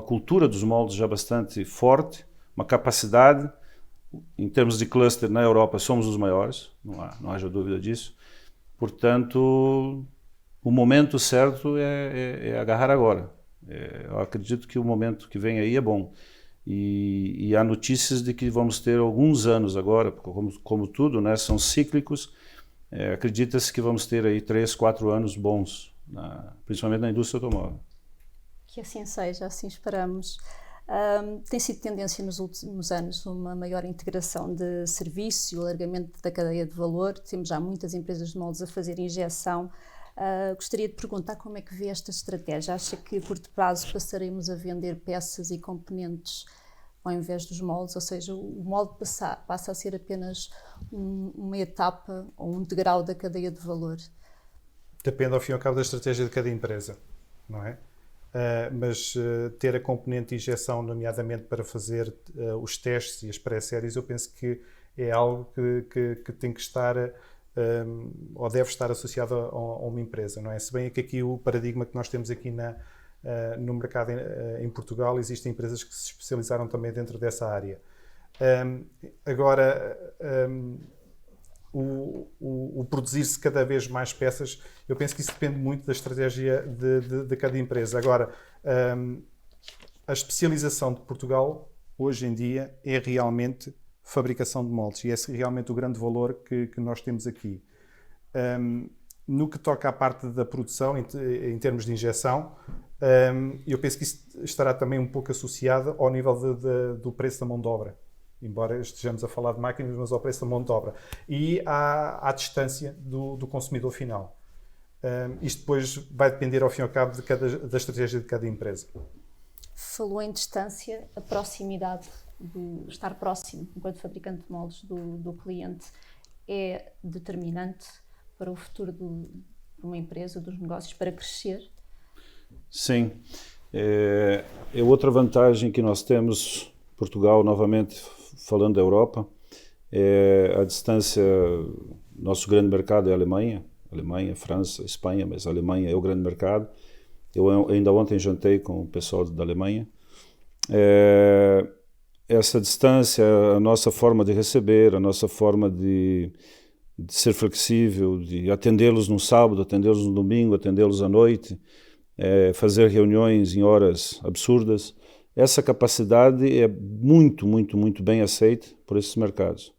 cultura dos moldes já bastante forte, uma capacidade. Em termos de cluster, na Europa somos os maiores, não haja dúvida disso. Portanto, o momento certo é agarrar agora. Eu acredito que o momento que vem aí é bom. E há notícias de que vamos ter alguns anos agora, como tudo, né, são cíclicos. Acredita-se que vamos ter aí 3, 4 anos bons, principalmente na indústria automóvel. Que assim seja, assim esperamos. Tem sido tendência nos últimos anos uma maior integração de serviço e o alargamento da cadeia de valor. Temos já muitas empresas de moldes a fazer injeção. Gostaria de perguntar como é que vê esta estratégia. Acha que a curto prazo passaremos a vender peças e componentes ao invés dos moldes? Ou seja, o molde passa a ser apenas uma etapa ou um degrau da cadeia de valor? Depende, ao fim e ao cabo, da estratégia de cada empresa, não é? Mas ter a componente de injeção, nomeadamente para fazer os testes e as pré-séries, eu penso que é algo que tem que estar ou deve estar associado a uma empresa, não é? Se bem que aqui o paradigma que nós temos aqui no mercado em Portugal, existem empresas que se especializaram também dentro dessa área. Agora, o produzir-se cada vez mais peças, eu penso que isso depende muito da estratégia de cada empresa. Agora, a especialização de Portugal, hoje em dia, é realmente fabricação de moldes, e esse é realmente o grande valor que nós temos aqui. No que toca à parte da produção, em termos de injeção, eu penso que isso estará também um pouco associado ao nível do preço da mão de obra, embora estejamos a falar de máquinas, mas ao preço da mão de obra, e à distância do consumidor final. Isto depois vai depender, ao fim e ao cabo, da estratégia de cada empresa. Falou em distância, a proximidade, estar próximo, enquanto fabricante de moldes do cliente, é determinante para o futuro de uma empresa, dos negócios, para crescer? Sim. É outra vantagem que nós temos, Portugal, novamente falando da Europa, a distância, nosso grande mercado é a Alemanha, França, Espanha, mas a Alemanha é o grande mercado. Eu ainda ontem jantei com o pessoal da Alemanha. Essa distância, a nossa forma de receber, a nossa forma de ser flexível, de atendê-los no sábado, atendê-los no domingo, atendê-los à noite, fazer reuniões em horas absurdas. Essa capacidade é muito, muito, muito bem aceita por esses mercados.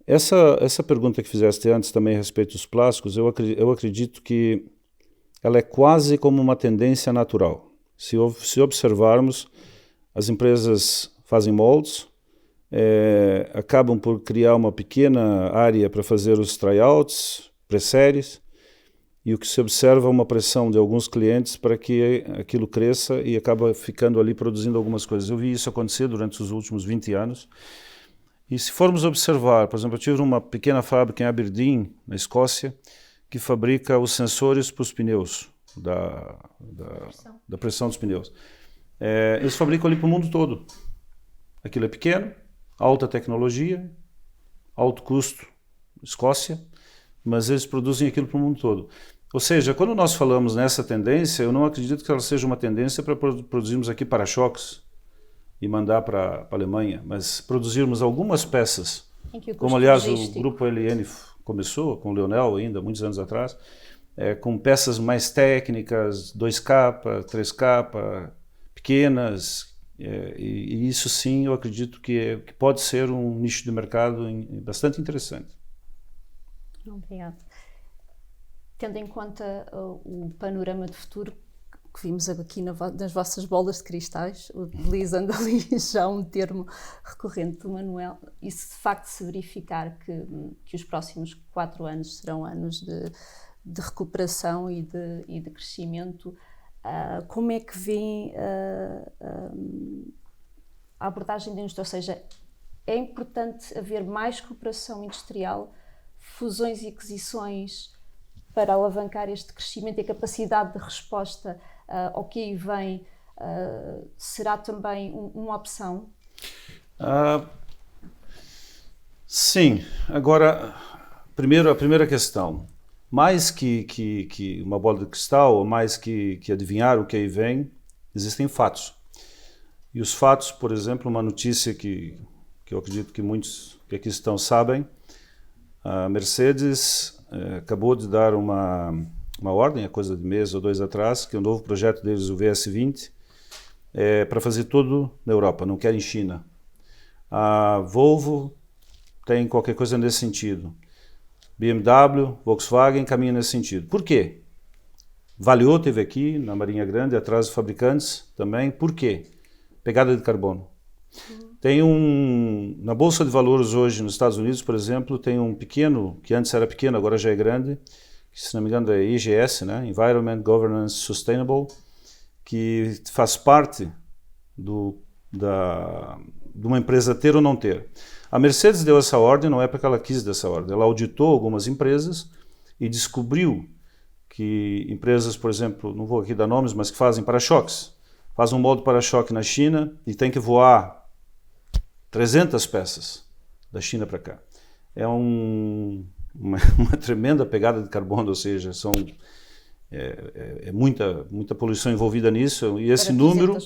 Essa pergunta que fizeste antes também a respeito dos plásticos, eu acredito que ela é quase como uma tendência natural. Se observarmos, as empresas fazem moldes, acabam por criar uma pequena área para fazer os tryouts, pré-séries, e o que se observa é uma pressão de alguns clientes para que aquilo cresça e acaba ficando ali produzindo algumas coisas. Eu vi isso acontecer durante os últimos 20 anos. E se formos observar, por exemplo, eu tive uma pequena fábrica em Aberdeen, na Escócia, que fabrica os sensores para os pneus, da pressão dos pneus. Eles fabricam ali para o mundo todo. Aquilo é pequeno, alta tecnologia, alto custo, Escócia, mas eles produzem aquilo para o mundo todo. Ou seja, quando nós falamos nessa tendência, eu não acredito que ela seja uma tendência para produzirmos aqui para-choques e mandar para a Alemanha, mas produzirmos algumas peças, como aliás o grupo LN começou com o Leonel ainda, muitos anos atrás, com peças mais técnicas, 2K, 3K, pequenas, e isso sim eu acredito que pode ser um nicho de mercado bastante interessante. Obrigada. Tendo em conta o panorama de futuro que vimos aqui nas vossas bolas de cristais, utilizando ali já um termo recorrente do Manuel, e se de facto se verificar que os próximos 4 anos serão anos de recuperação e de crescimento, como é que vêem a abordagem da indústria? Ou seja, é importante haver mais cooperação industrial, fusões e aquisições para alavancar este crescimento e a capacidade de resposta ao que aí vem será também uma opção? Sim. Agora, a primeira questão. Mais que uma bola de cristal, ou mais que adivinhar o que aí vem, existem fatos. E os fatos, por exemplo, uma notícia que eu acredito que muitos que aqui estão sabem, a Mercedes acabou de dar uma ordem, há coisa de mês ou 2 atrás, que o novo projeto deles, o VS20, é para fazer tudo na Europa, não querem China. A Volvo tem qualquer coisa nesse sentido. BMW, Volkswagen caminha nesse sentido. Por quê? Valeo teve aqui, na Marinha Grande, atrás de fabricantes também. Por quê? Pegada de carbono. Tem na Bolsa de Valores hoje, nos Estados Unidos, por exemplo, tem um pequeno, que antes era pequeno, agora já é grande, que se não me engano é IGS, né? Environment, Governance, Sustainable, que faz parte de uma empresa ter ou não ter. A Mercedes deu essa ordem, não é porque ela quis dessa ordem, ela auditou algumas empresas e descobriu que empresas, por exemplo, não vou aqui dar nomes, mas que fazem para-choques, faz um molde para-choque na China e tem que voar 300 peças da China para cá. É uma tremenda pegada de carbono, ou seja, muita poluição envolvida nisso. E esse número,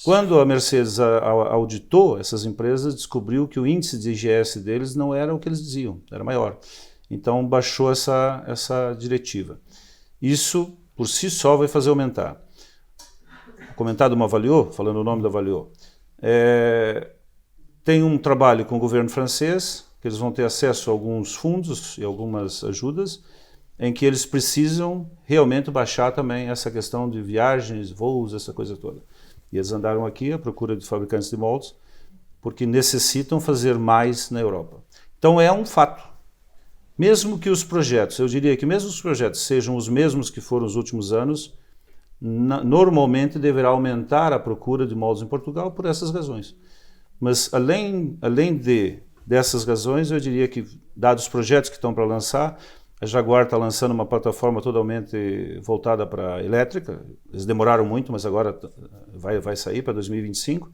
quando a Mercedes auditou essas empresas, descobriu que o índice de IGS deles não era o que eles diziam, era maior. Então baixou essa diretiva. Isso, por si só, vai fazer aumentar. Comentado uma Valeo, falando o nome da Valeo, tem um trabalho com o governo francês, que eles vão ter acesso a alguns fundos e algumas ajudas, em que eles precisam realmente baixar também essa questão de viagens, voos, essa coisa toda. E eles andaram aqui à procura de fabricantes de moldes, porque necessitam fazer mais na Europa. Então é um fato. Mesmo que os projetos, eu diria que mesmo os projetos sejam os mesmos que foram os últimos anos, normalmente deverá aumentar a procura de moldes em Portugal por essas razões. Mas além dessas razões, eu diria que, dados os projetos que estão para lançar, a Jaguar está lançando uma plataforma totalmente voltada para a elétrica. Eles demoraram muito, mas agora vai sair para 2025.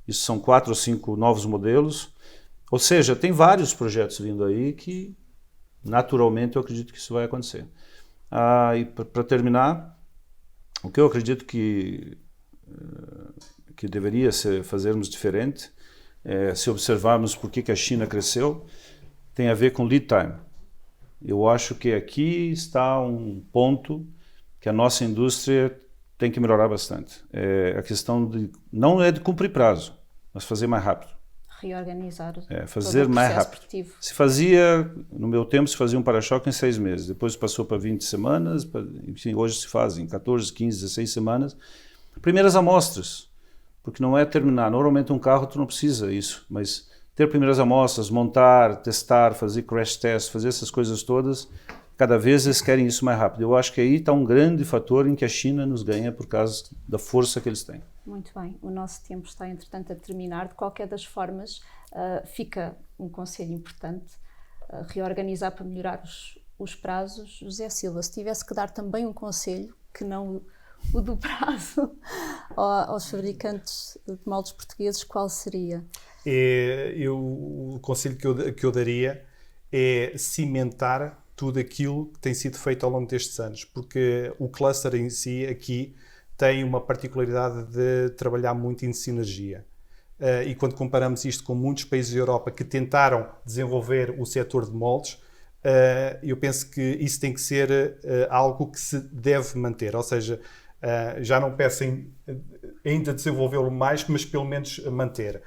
Isso são 4 ou 5 novos modelos. Ou seja, tem vários projetos vindo aí que, naturalmente, eu acredito que isso vai acontecer. E para terminar, o que eu acredito que deveria fazermos diferente, se observarmos por que a China cresceu, tem a ver com lead time. Eu acho que aqui está um ponto que a nossa indústria tem que melhorar bastante. A questão não é de cumprir prazo, mas fazer mais rápido. Reorganizar. Fazer mais rápido. No meu tempo, se fazia um para-choque em 6 meses. Depois passou para 20 semanas, enfim, hoje se fazem 14, 15, 16 semanas. Primeiras amostras. Porque não é terminar. Normalmente um carro tu não precisa isso, mas ter primeiras amostras, montar, testar, fazer crash test, fazer essas coisas todas, cada vez eles querem isso mais rápido. Eu acho que aí está um grande fator em que a China nos ganha por causa da força que eles têm. Muito bem. O nosso tempo está, entretanto, a terminar. De qualquer das formas, fica um conselho importante, reorganizar para melhorar os prazos. José Silva, se tivesse que dar também um conselho, que não o do prazo, aos fabricantes de moldes portugueses, qual seria? O conselho que eu daria é cimentar tudo aquilo que tem sido feito ao longo destes anos, porque o cluster em si aqui tem uma particularidade de trabalhar muito em sinergia. E quando comparamos isto com muitos países da Europa que tentaram desenvolver o setor de moldes, eu penso que isso tem que ser algo que se deve manter, ou seja, já não peço ainda desenvolvê-lo mais, mas pelo menos manter.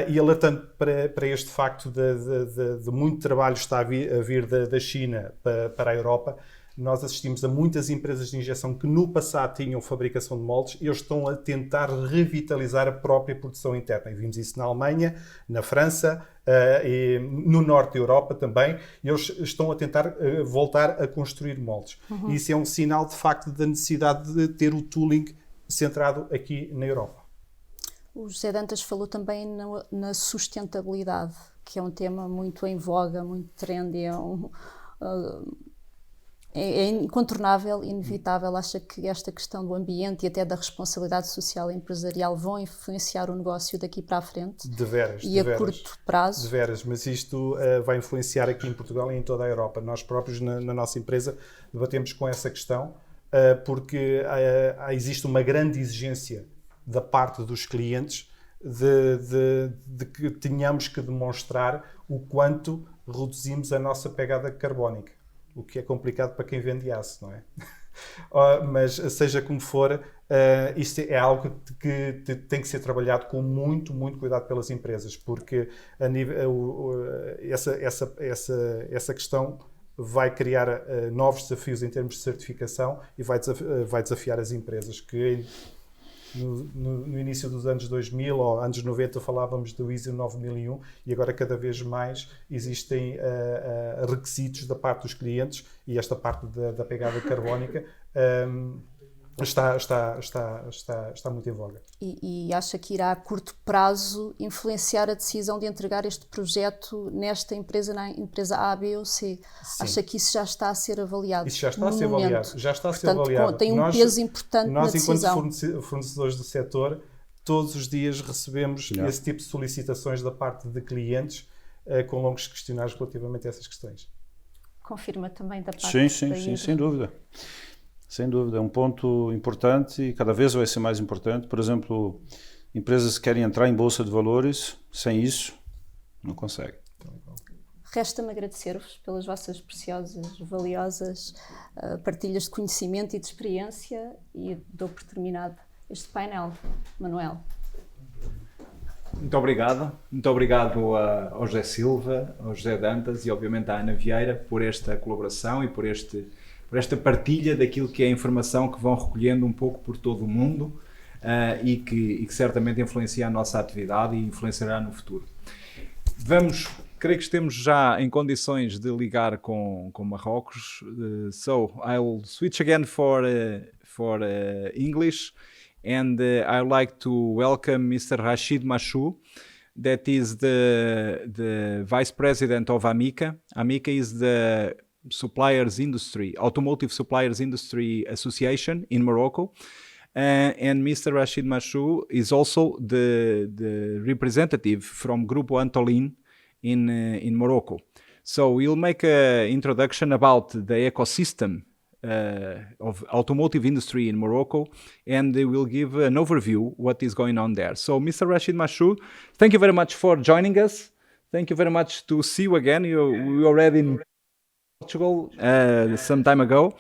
E alertando para este facto de muito trabalho está a vir da China para a Europa, nós assistimos a muitas empresas de injeção que no passado tinham fabricação de moldes e eles estão a tentar revitalizar a própria produção interna. E vimos isso na Alemanha, na França, e no norte da Europa também. E eles estão a tentar voltar a construir moldes. E isso é um sinal, de facto, da necessidade de ter o tooling centrado aqui na Europa. O José Dantas falou também na sustentabilidade, que é um tema muito em voga, muito trendy, é incontornável, inevitável. Acha que esta questão do ambiente e até da responsabilidade social e empresarial vão influenciar o negócio daqui para a frente? De veras. E a curto prazo? De veras, mas isto vai influenciar aqui em Portugal e em toda a Europa. Nós próprios, na nossa empresa, debatemos com essa questão, porque existe uma grande exigência da parte dos clientes de que tenhamos que demonstrar o quanto reduzimos a nossa pegada carbónica. O que é complicado para quem vende aço, não é? Mas seja como for, isto é algo que tem que ser trabalhado com muito, muito cuidado pelas empresas, porque essa questão vai criar novos desafios em termos de certificação e vai desafiar as empresas que no início dos anos 2000 ou anos 90 falávamos do ISO 9001 e agora cada vez mais existem requisitos da parte dos clientes e esta parte da pegada carbónica está muito em voga. E acha que irá a curto prazo influenciar a decisão de entregar este projeto nesta empresa, na empresa A, B ou C? Sim. Acha que isso já está a ser avaliado? Isso já está a ser avaliado. Já está a ser avaliado. Tem um peso importante na decisão. Nós, enquanto fornecedores do setor, todos os dias recebemos esse tipo de solicitações da parte de clientes com longos questionários relativamente a essas questões. Confirma também da parte Sim, sem dúvida. Sem dúvida, é um ponto importante e cada vez vai ser mais importante. Por exemplo, empresas que querem entrar em bolsa de valores, sem isso, não conseguem. Resta-me agradecer-vos pelas vossas preciosas, valiosas partilhas de conhecimento e de experiência e dou por terminado este painel. Manuel. Muito obrigado. Muito obrigado ao José Silva, ao José Dantas e obviamente à Ana Vieira por esta colaboração e por esta partilha daquilo que é a informação que vão recolhendo um pouco por todo o mundo e que certamente influencia a nossa atividade e influenciará no futuro. Creio que estamos já em condições de ligar com Marrocos. So I'll switch again for English and I'd like to welcome Mr. Rachid Machou, that is the Vice President of AMICA. AMICA is the Automotive Suppliers Industry Association in Morocco, and Mr. Rachid Machou is also the representative from Grupo Antolin in Morocco. So we'll make an introduction about the ecosystem of automotive industry in Morocco, and they will give an overview what is going on there. So Mr. Rachid Machou, thank you very much for joining us. Thank you very much to see you again. We already in Portugal some time ago,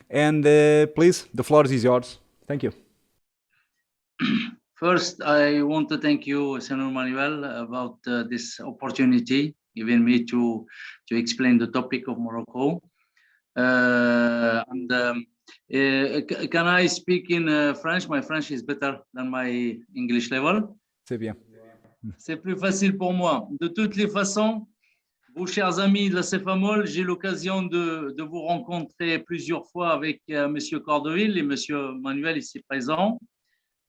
and please, the floor is yours. Thank you. First, I want to thank you, Senor Manuel, about this opportunity given me to explain the topic of Morocco. Can I speak in French? My French is better than my English level. C'est bien. C'est plus facile pour moi. De toutes les façons, vous, chers amis de la CEFAMOL, j'ai l'occasion de vous rencontrer plusieurs fois avec Monsieur Cordoville et Monsieur Manuel ici présents,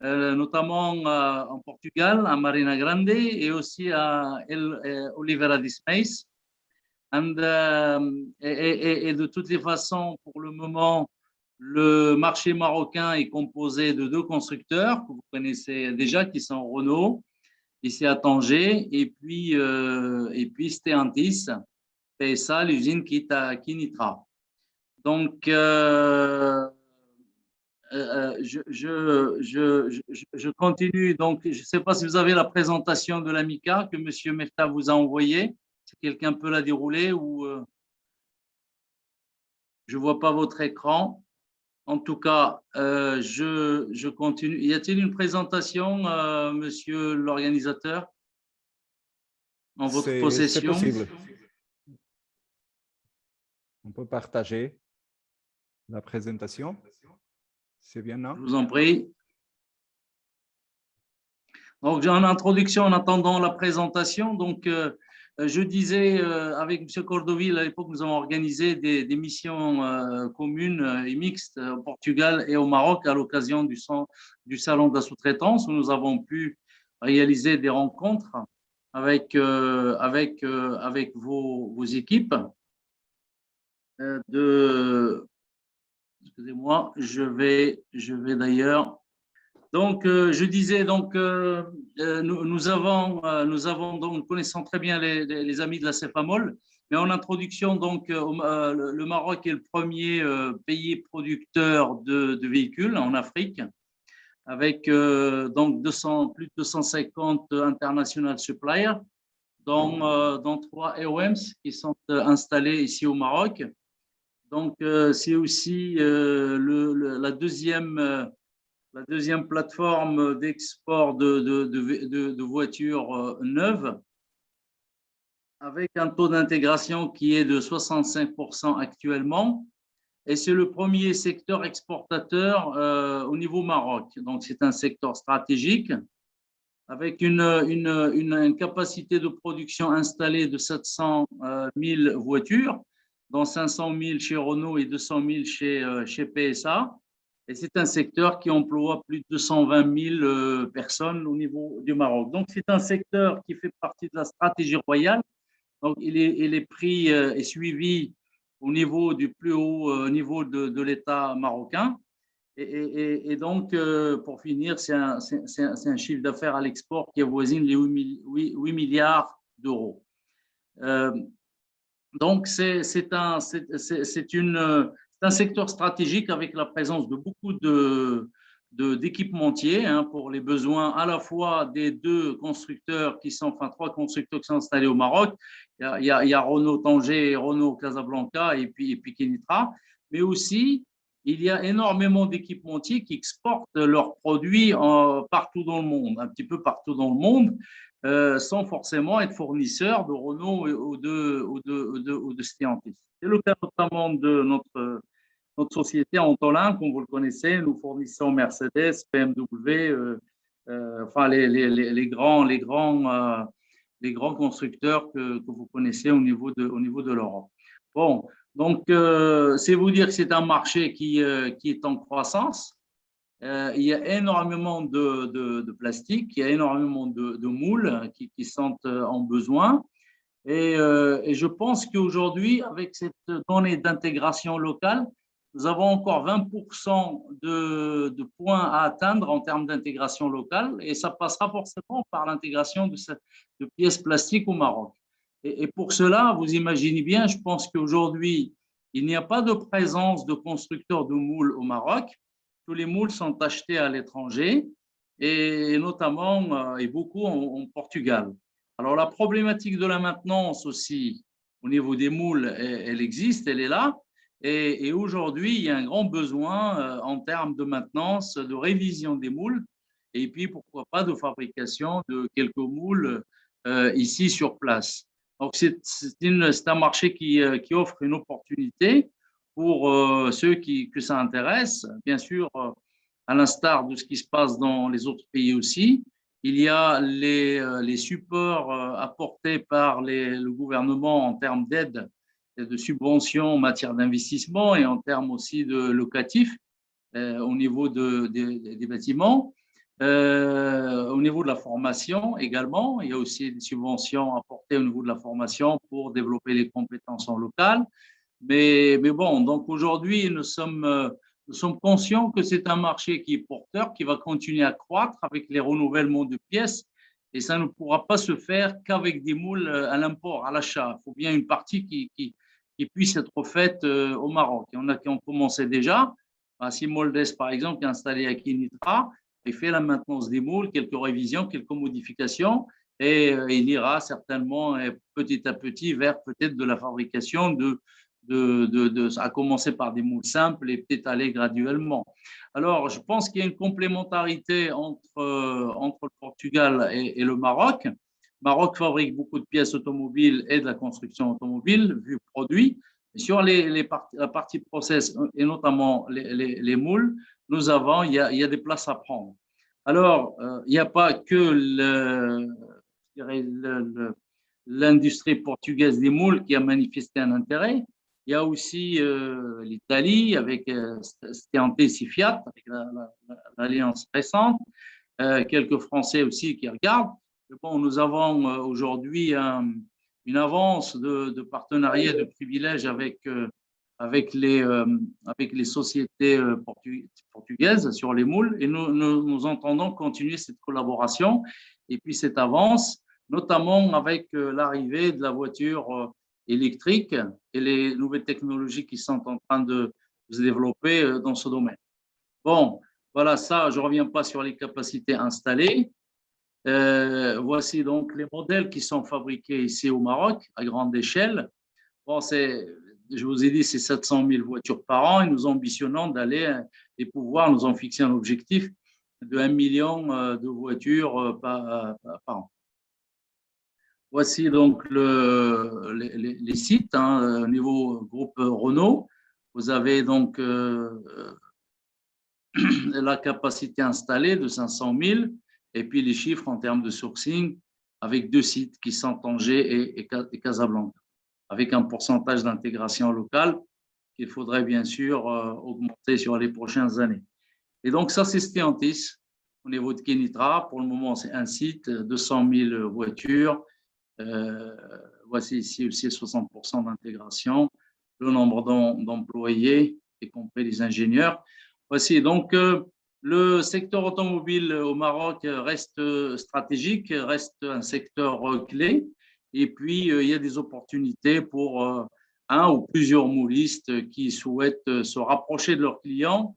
notamment en Portugal, à Marina Grande et aussi à Oliveira de Smeis. Et de toutes les façons, pour le moment, le marché marocain est composé de deux constructeurs que vous connaissez déjà, qui sont Renault, ici à Tanger, et puis Stellantis, PSA, l'usine qui est à Kinitra. Donc, je continue. Donc, je ne sais pas si vous avez la présentation de l'AMICA que M. Mefta vous a envoyée. Si quelqu'un peut la dérouler ou Je ne vois pas votre écran. En tout cas, je continue. Y a-t-il une présentation, monsieur l'organisateur, en votre C'est possession? possible. On peut partager la présentation. C'est bien, non? Je vous en prie. Donc, en introduction, en attendant la présentation, donc, je disais avec M. Cordoville, à l'époque, nous avons organisé des missions communes et mixtes au Portugal et au Maroc à l'occasion du salon de la sous-traitance, où nous avons pu réaliser des rencontres avec vos équipes. Excusez-moi, je vais d'ailleurs. Donc, je disais, donc, nous avons donc, connaissant très bien les amis de la CEFAMOL, mais en introduction, donc, le Maroc est le premier pays producteur de véhicules en Afrique, avec donc plus de 250 international suppliers, dont 3 EOMs qui sont installés ici au Maroc. Donc, c'est aussi la deuxième plateforme d'export de voitures neuves, avec un taux d'intégration qui est de 65% actuellement. Et c'est le premier secteur exportateur au niveau Maroc. Donc, c'est un secteur stratégique avec une capacité de production installée de 700 000 voitures, dont 500 000 chez Renault et 200 000 chez PSA. Et c'est un secteur qui emploie plus de 220 000 personnes au niveau du Maroc. Donc, c'est un secteur qui fait partie de la stratégie royale. Donc, il est pris et suivi au niveau du plus haut niveau de l'État marocain. Et donc, pour finir, c'est un chiffre d'affaires à l'export qui avoisine les 8 milliards d'euros. Donc, c'est un secteur stratégique avec la présence de beaucoup d'équipementiers pour les besoins à la fois des trois constructeurs qui sont installés au Maroc. Il y a Renault Tanger, Renault Casablanca et puis Kenitra, mais aussi il y a énormément d'équipementiers qui exportent leurs produits partout dans le monde, un petit peu partout dans le monde, sans forcément être fournisseurs de Renault ou de Stellantis. C'est le cas notamment de notre société Antolin, comme vous le connaissez. Nous fournissons Mercedes, BMW, enfin les grands constructeurs que vous connaissez au niveau de l'Europe. Bon, donc c'est vous dire que c'est un marché qui est en croissance. Il y a énormément de plastique, il y a énormément de moules qui sont en besoin. Et je pense qu'aujourd'hui, avec cette donnée d'intégration locale, nous avons encore 20% de points à atteindre en termes d'intégration locale, et ça passera forcément par l'intégration de pièces plastiques au Maroc. Et pour cela, vous imaginez bien, je pense qu'aujourd'hui, il n'y a pas de présence de constructeurs de moules au Maroc. Tous les moules sont achetés à l'étranger, et notamment, et beaucoup en Portugal. Alors, la problématique de la maintenance aussi, au niveau des moules, elle existe, elle est là. Et aujourd'hui, il y a un grand besoin en termes de maintenance, de révision des moules, et puis pourquoi pas de fabrication de quelques moules ici sur place. Donc, c'est un marché qui offre une opportunité pour ceux que ça intéresse. Bien sûr, à l'instar de ce qui se passe dans les autres pays aussi, il y a les supports apportés par le gouvernement en termes d'aide et de subventions en matière d'investissement et en termes aussi de locatifs au niveau des bâtiments. Au niveau de la formation également, il y a aussi des subventions apportées au niveau de la formation pour développer les compétences en local. Mais bon, donc aujourd'hui, nous sommes conscients que c'est un marché qui est porteur, qui va continuer à croître avec les renouvellements de pièces, et ça ne pourra pas se faire qu'avec des moules à l'import, à l'achat. Il faut bien une partie qui puisse être faite au Maroc. Il y en a qui ont commencé déjà. Simoldes, par exemple, qui est installé à Kenitra, il fait la maintenance des moules, quelques révisions, quelques modifications, et il ira certainement petit à petit vers peut-être de la fabrication à commencer par des moules simples et peut-être aller graduellement. Alors, je pense qu'il y a une complémentarité entre le Portugal et le Maroc. Le Maroc fabrique beaucoup de pièces automobiles et de la construction automobile, vu produit. Sur la partie process, et notamment les moules, il y a des places à prendre. Alors, il n'y a pas que l'industrie portugaise des moules qui a manifesté un intérêt. Il y a aussi l'Italie avec Stellantis et Fiat, avec l'alliance récente, quelques Français aussi qui regardent. Bon, nous avons aujourd'hui une avance de partenariat, de privilèges avec les sociétés portugaises sur les moules et nous entendons continuer cette collaboration et puis cette avance, notamment avec l'arrivée de la voiture électrique et les nouvelles technologies qui sont en train de se développer dans ce domaine. Bon, voilà ça, je ne reviens pas sur les capacités installées. Voici donc les modèles qui sont fabriqués ici au Maroc à grande échelle. Bon, je vous ai dit, c'est 700 000 voitures par an et nous ambitionnons d'aller et pouvoir nous en fixer un objectif de 1 million de voitures par an. Voici donc les sites au niveau groupe Renault. Vous avez donc la capacité installée de 500 000 et puis les chiffres en termes de sourcing avec 2 sites qui sont Tanger et Casablanca, avec un pourcentage d'intégration locale qu'il faudrait bien sûr augmenter sur les prochaines années. Et donc ça, c'est Stellantis au niveau de Kenitra. Pour le moment, c'est un site, 200 000 voitures. Voici ici aussi 60% d'intégration, le nombre d'employés, y compris les ingénieurs. Voici donc le secteur automobile au Maroc reste stratégique, reste un secteur clé. Et puis, il y a des opportunités pour un ou plusieurs moulistes qui souhaitent se rapprocher de leurs clients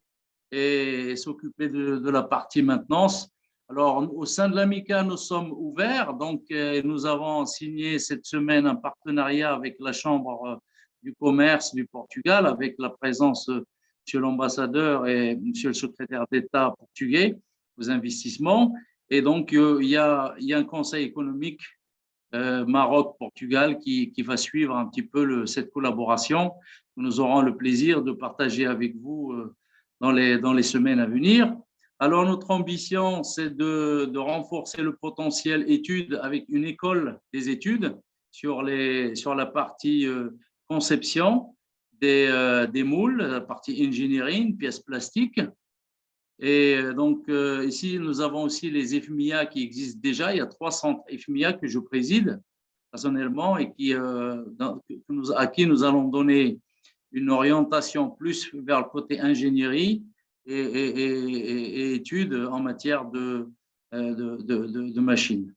et s'occuper de la partie maintenance. Alors, au sein de l'AMICA, nous sommes ouverts. Donc, nous avons signé cette semaine un partenariat avec la Chambre du commerce du Portugal, avec la présence de Monsieur l'ambassadeur et Monsieur le secrétaire d'État portugais aux investissements. Et donc, il y a un conseil économique Maroc-Portugal qui va suivre un petit peu cette collaboration. Nous aurons le plaisir de partager avec vous dans les semaines à venir. Alors, notre ambition, c'est de renforcer le potentiel études avec une école des études sur la partie conception des moules, la partie engineering, pièces plastiques. Et donc, ici, nous avons aussi les FMIA qui existent déjà. Il y a 3 centres FMIA que je préside personnellement et à qui nous allons donner une orientation plus vers le côté ingénierie et études en matière de machines.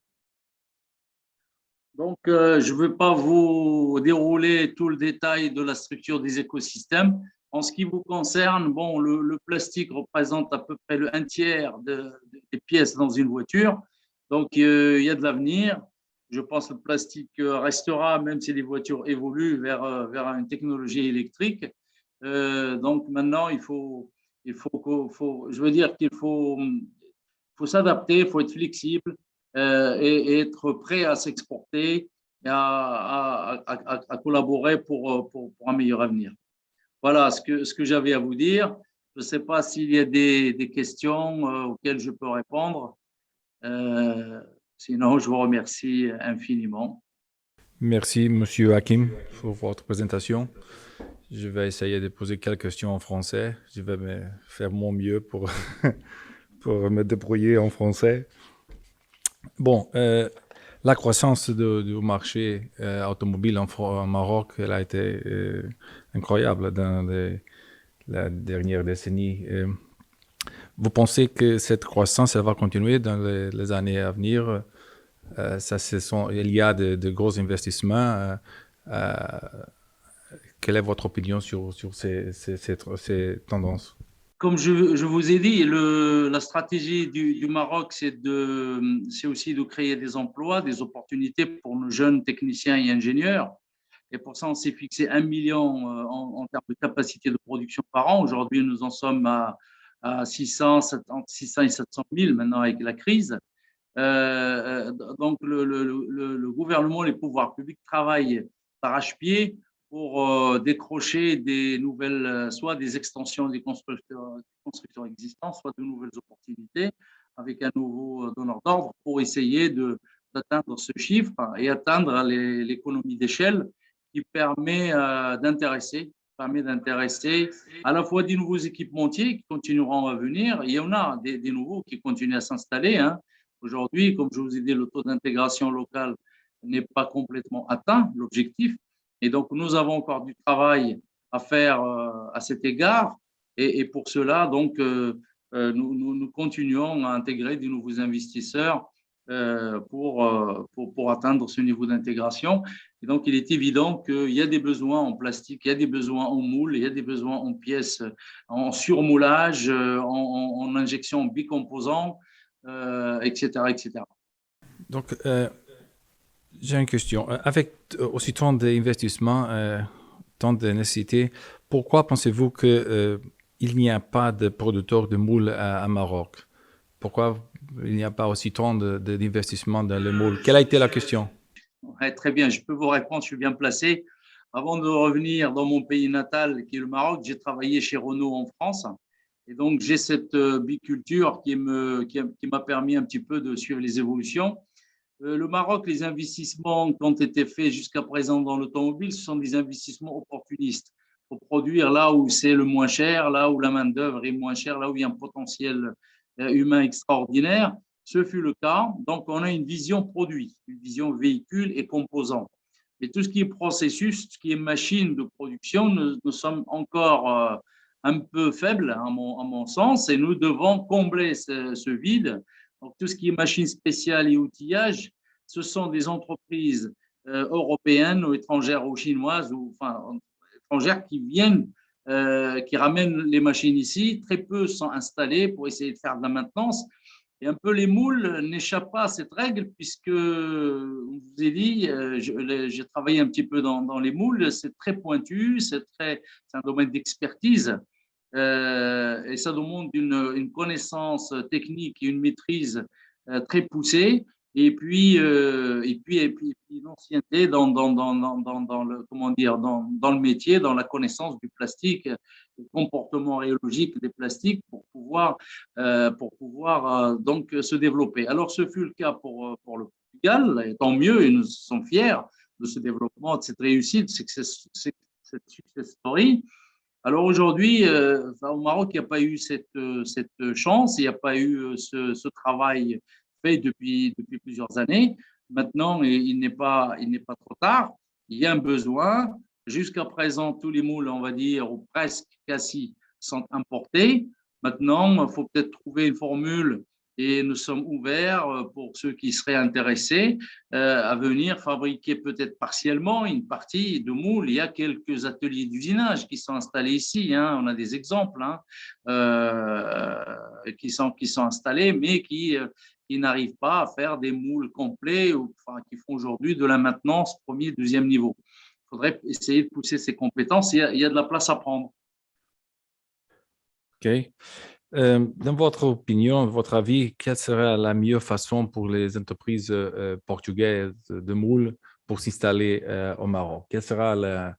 Donc, je ne vais pas vous dérouler tout le détail de la structure des écosystèmes. En ce qui vous concerne, bon, le plastique représente à peu près le 1/3 des pièces dans une voiture. Donc, il y a de l'avenir. Je pense que le plastique restera, même si les voitures évoluent vers une technologie électrique. Donc, maintenant, je veux dire qu'il faut s'adapter, il faut être flexible et être prêt à s'exporter et à collaborer pour un meilleur avenir. Voilà ce que j'avais à vous dire. Je ne sais pas s'il y a des questions auxquelles je peux répondre. Sinon, je vous remercie infiniment. Merci, Monsieur Hakim, pour votre présentation. Je vais essayer de poser quelques questions en français. Je vais faire mon mieux pour me débrouiller en français. Bon, la croissance du marché automobile en Maroc, elle a été incroyable dans la dernière décennie. Vous pensez que cette croissance elle va continuer dans les années à venir? Il y a de gros investissements. Quelle est votre opinion sur ces tendances? Comme je vous ai dit, la stratégie du Maroc, c'est aussi de créer des emplois, des opportunités pour nos jeunes techniciens et ingénieurs. Et pour ça, on s'est fixé 1 million en termes de capacité de production par an. Aujourd'hui, nous en sommes à 600, entre 600 et 700 000 maintenant avec la crise. Donc, le gouvernement, les pouvoirs publics travaillent d'arrache-pied pour décrocher des nouvelles, soit des extensions des constructeurs existants, soit de nouvelles opportunités avec un nouveau donneur d'ordre pour essayer d'atteindre ce chiffre et atteindre l'économie d'échelle qui permet d'intéresser à la fois des nouveaux équipementiers qui continueront à venir. Il y en a des nouveaux qui continuent à s'installer. Aujourd'hui, comme je vous ai dit, le taux d'intégration locale n'est pas complètement atteint, l'objectif. Et donc, nous avons encore du travail à faire à cet égard. Et pour cela, donc, nous continuons à intégrer de nouveaux investisseurs pour atteindre ce niveau d'intégration. Et donc, il est évident qu'il y a des besoins en plastique, il y a des besoins en moule, il y a des besoins en pièces, en surmoulage, en injection bicomposant, etc., etc. Donc, j'ai une question. Avec aussi tant d'investissements, tant de nécessités, pourquoi pensez-vous qu'il n'y a pas de producteurs de moules à Maroc? Pourquoi il n'y a pas aussi tant d'investissements dans le moule? Quelle a été la question? Ouais, très bien, je peux vous répondre, je suis bien placé. Avant de revenir dans mon pays natal, qui est le Maroc, j'ai travaillé chez Renault en France. Et donc, j'ai cette biculture qui m'a permis un petit peu de suivre les évolutions. Le Maroc, les investissements qui ont été faits jusqu'à présent dans l'automobile, ce sont des investissements opportunistes pour produire là où c'est le moins cher, là où la main-d'œuvre est moins chère, là où il y a un potentiel humain extraordinaire. Ce fut le cas. Donc, on a une vision produit, une vision véhicule et composant. Et tout ce qui est processus, tout ce qui est machine de production, nous sommes encore un peu faibles, à mon sens, et nous devons combler ce vide. Donc, tout ce qui est machine spéciale et outillage, ce sont des entreprises européennes ou étrangères ou chinoises, ou enfin étrangères qui viennent, qui ramènent les machines ici. Très peu sont installés pour essayer de faire de la maintenance. Et un peu les moules n'échappent pas à cette règle puisque, je vous ai dit, j'ai travaillé un petit peu dans les moules, c'est très pointu, c'est un domaine d'expertise. Et ça demande une connaissance technique et une maîtrise très poussée, et puis une ancienneté dans le, comment dire, dans le métier, dans la connaissance du plastique, du comportement rhéologique des plastiques pour pouvoir donc se développer. Alors, ce fut le cas pour le Portugal, et tant mieux, et nous sommes fiers de ce développement, de cette réussite, cette success story. Alors aujourd'hui, au Maroc, il n'y a pas eu cette chance, il n'y a pas eu ce travail fait depuis plusieurs années. Maintenant, il n'est pas trop tard. Il y a un besoin. Jusqu'à présent, tous les moules, on va dire, ou presque quasi, sont importés. Maintenant, il faut peut-être trouver une formule et nous sommes ouverts pour ceux qui seraient intéressés à venir fabriquer peut-être partiellement une partie de moules. Il y a quelques ateliers d'usinage qui sont installés ici, on a des exemples qui sont installés, mais qui n'arrivent pas à faire des moules complets, qui font aujourd'hui de la maintenance premier, deuxième niveau. Il faudrait essayer de pousser ces compétences, il y a de la place à prendre. OK. Dans votre opinion, votre avis, quelle serait la meilleure façon pour les entreprises portugaises de moules pour s'installer au Maroc? Quelle sera la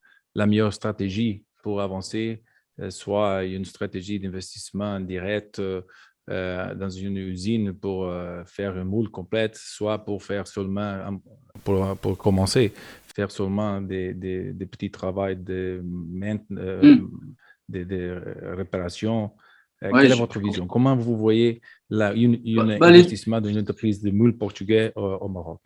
meilleure stratégie pour avancer, soit une stratégie d'investissement direct dans une usine pour faire une moule complète, soit pour faire seulement, pour commencer, faire seulement des petits travaux de réparations. Quelle est votre vision? Comment vous voyez l'investissement d'une entreprise de moules portugais au Maroc?